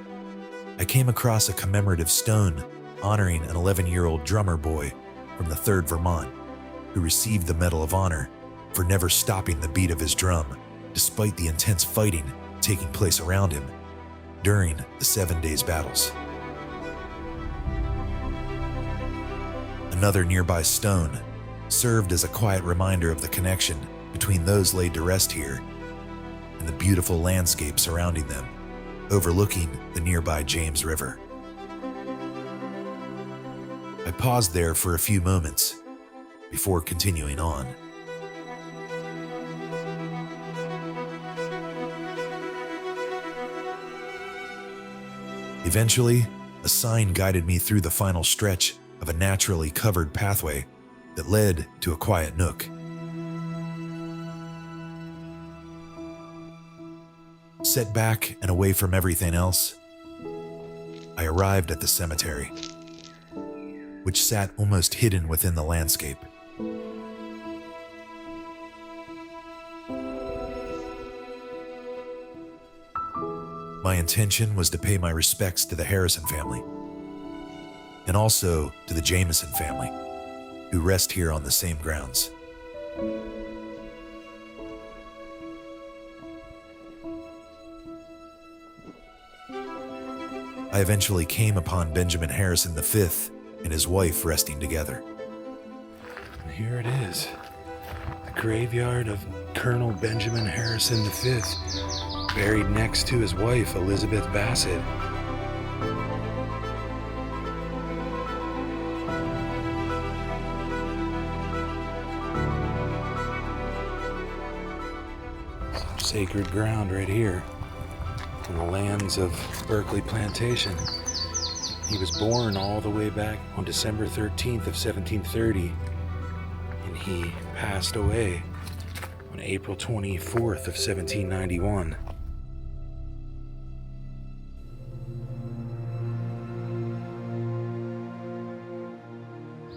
I came across a commemorative stone honoring an 11-year-old drummer boy from the 3rd Vermont who received the Medal of Honor for never stopping the beat of his drum despite the intense fighting taking place around him during the 7 Days battles. Another nearby stone served as a quiet reminder of the connection between those laid to rest here and the beautiful landscape surrounding them, overlooking the nearby James River. I paused there for a few moments before continuing on. Eventually, a sign guided me through the final stretch of a naturally covered pathway that led to a quiet nook. Set back and away from everything else, I arrived at the cemetery, which sat almost hidden within the landscape. My intention was to pay my respects to the Harrison family, and also to the Jamieson family, who rest here on the same grounds. I eventually came upon Benjamin Harrison V and his wife resting together. And here it is, the graveyard of Colonel Benjamin Harrison V, buried next to his wife, Elizabeth Bassett. Some sacred ground right here in the lands of Berkeley Plantation. He was born all the way back on December 13th of 1730, and he passed away on April 24th of 1791.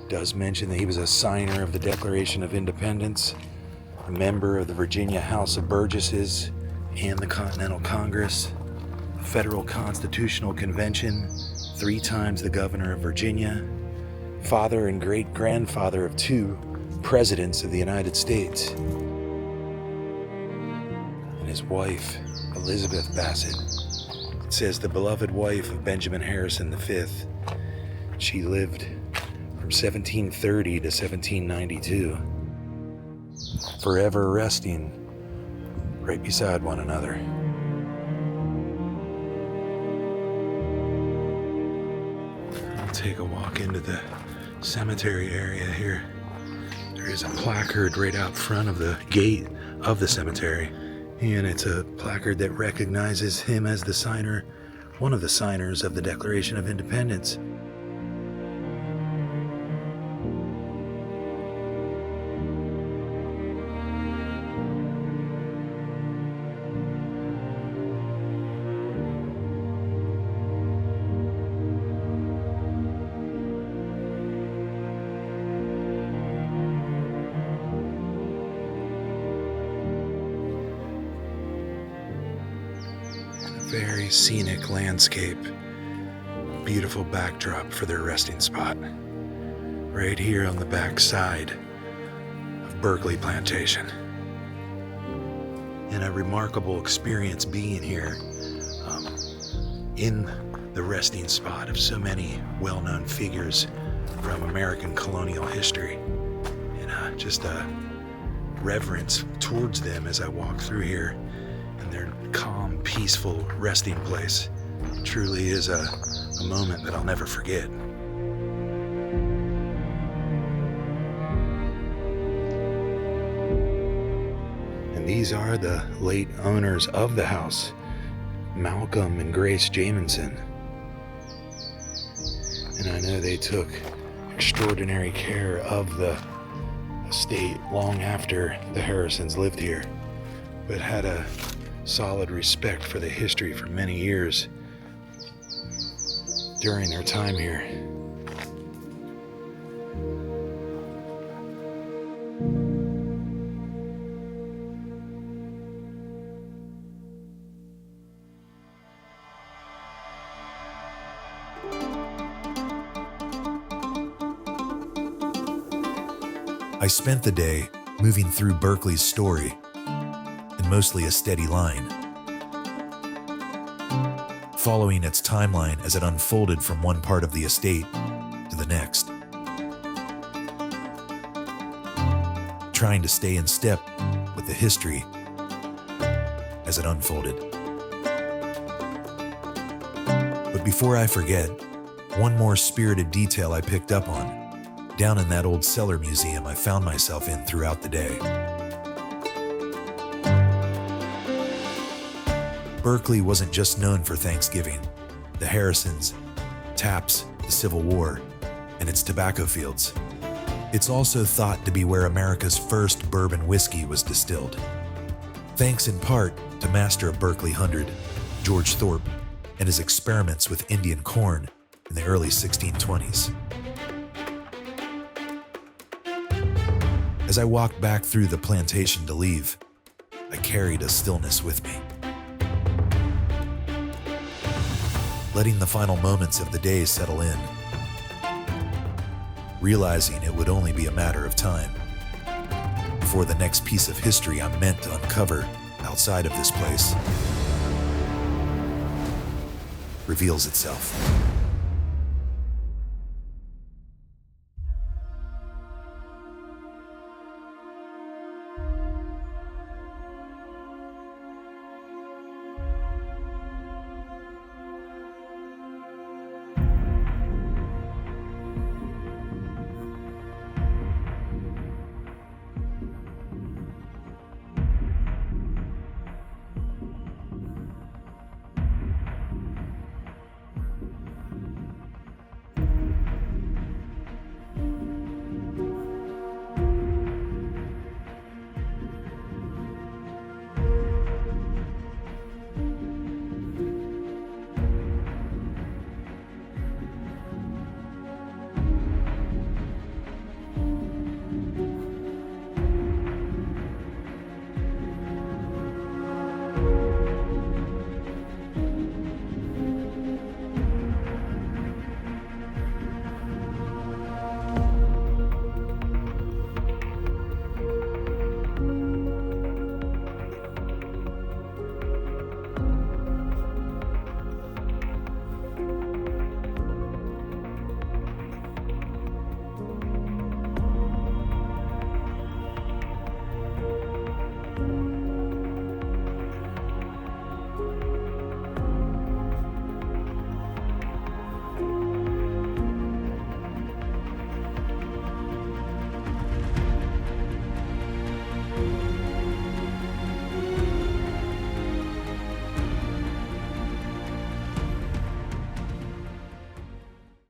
Does mention that he was a signer of the Declaration of Independence, a member of the Virginia House of Burgesses and the Continental Congress, Federal Constitutional Convention, 3 times the governor of Virginia, father and great-grandfather of 2 presidents of the United States, and his wife, Elizabeth Bassett. It says the beloved wife of Benjamin Harrison V. She lived from 1730 to 1792, forever resting right beside one another. I'll take a walk into the cemetery area here. There is a placard right out front of the gate of the cemetery, and it's a placard that recognizes him as the signer, one of the signers of the Declaration of Independence. Very scenic landscape, beautiful backdrop for their resting spot, right here on the back side of Berkeley Plantation. And a remarkable experience being here in the resting spot of so many well-known figures from American colonial history, and just a reverence towards them as I walk through here. And their calm, peaceful resting place truly is a moment that I'll never forget. And these are the late owners of the house, Malcolm and Grace Jamieson. And I know they took extraordinary care of the estate long after the Harrisons lived here, but had a solid respect for the history for many years during their time here. I spent the day moving through Berkeley's story in mostly a steady line, following its timeline as it unfolded from one part of the estate to the next, trying to stay in step with the history as it unfolded. But before I forget, one more spirited detail I picked up on down in that old cellar museum I found myself in throughout the day. Berkeley wasn't just known for Thanksgiving, the Harrisons, taps, the Civil War, and its tobacco fields. It's also thought to be where America's first bourbon whiskey was distilled, thanks in part to master of Berkeley Hundred, George Thorpe, and his experiments with Indian corn in the early 1620s. As I walked back through the plantation to leave, I carried a stillness with me, letting the final moments of the day settle in, realizing it would only be a matter of time before the next piece of history I'm meant to uncover outside of this place reveals itself.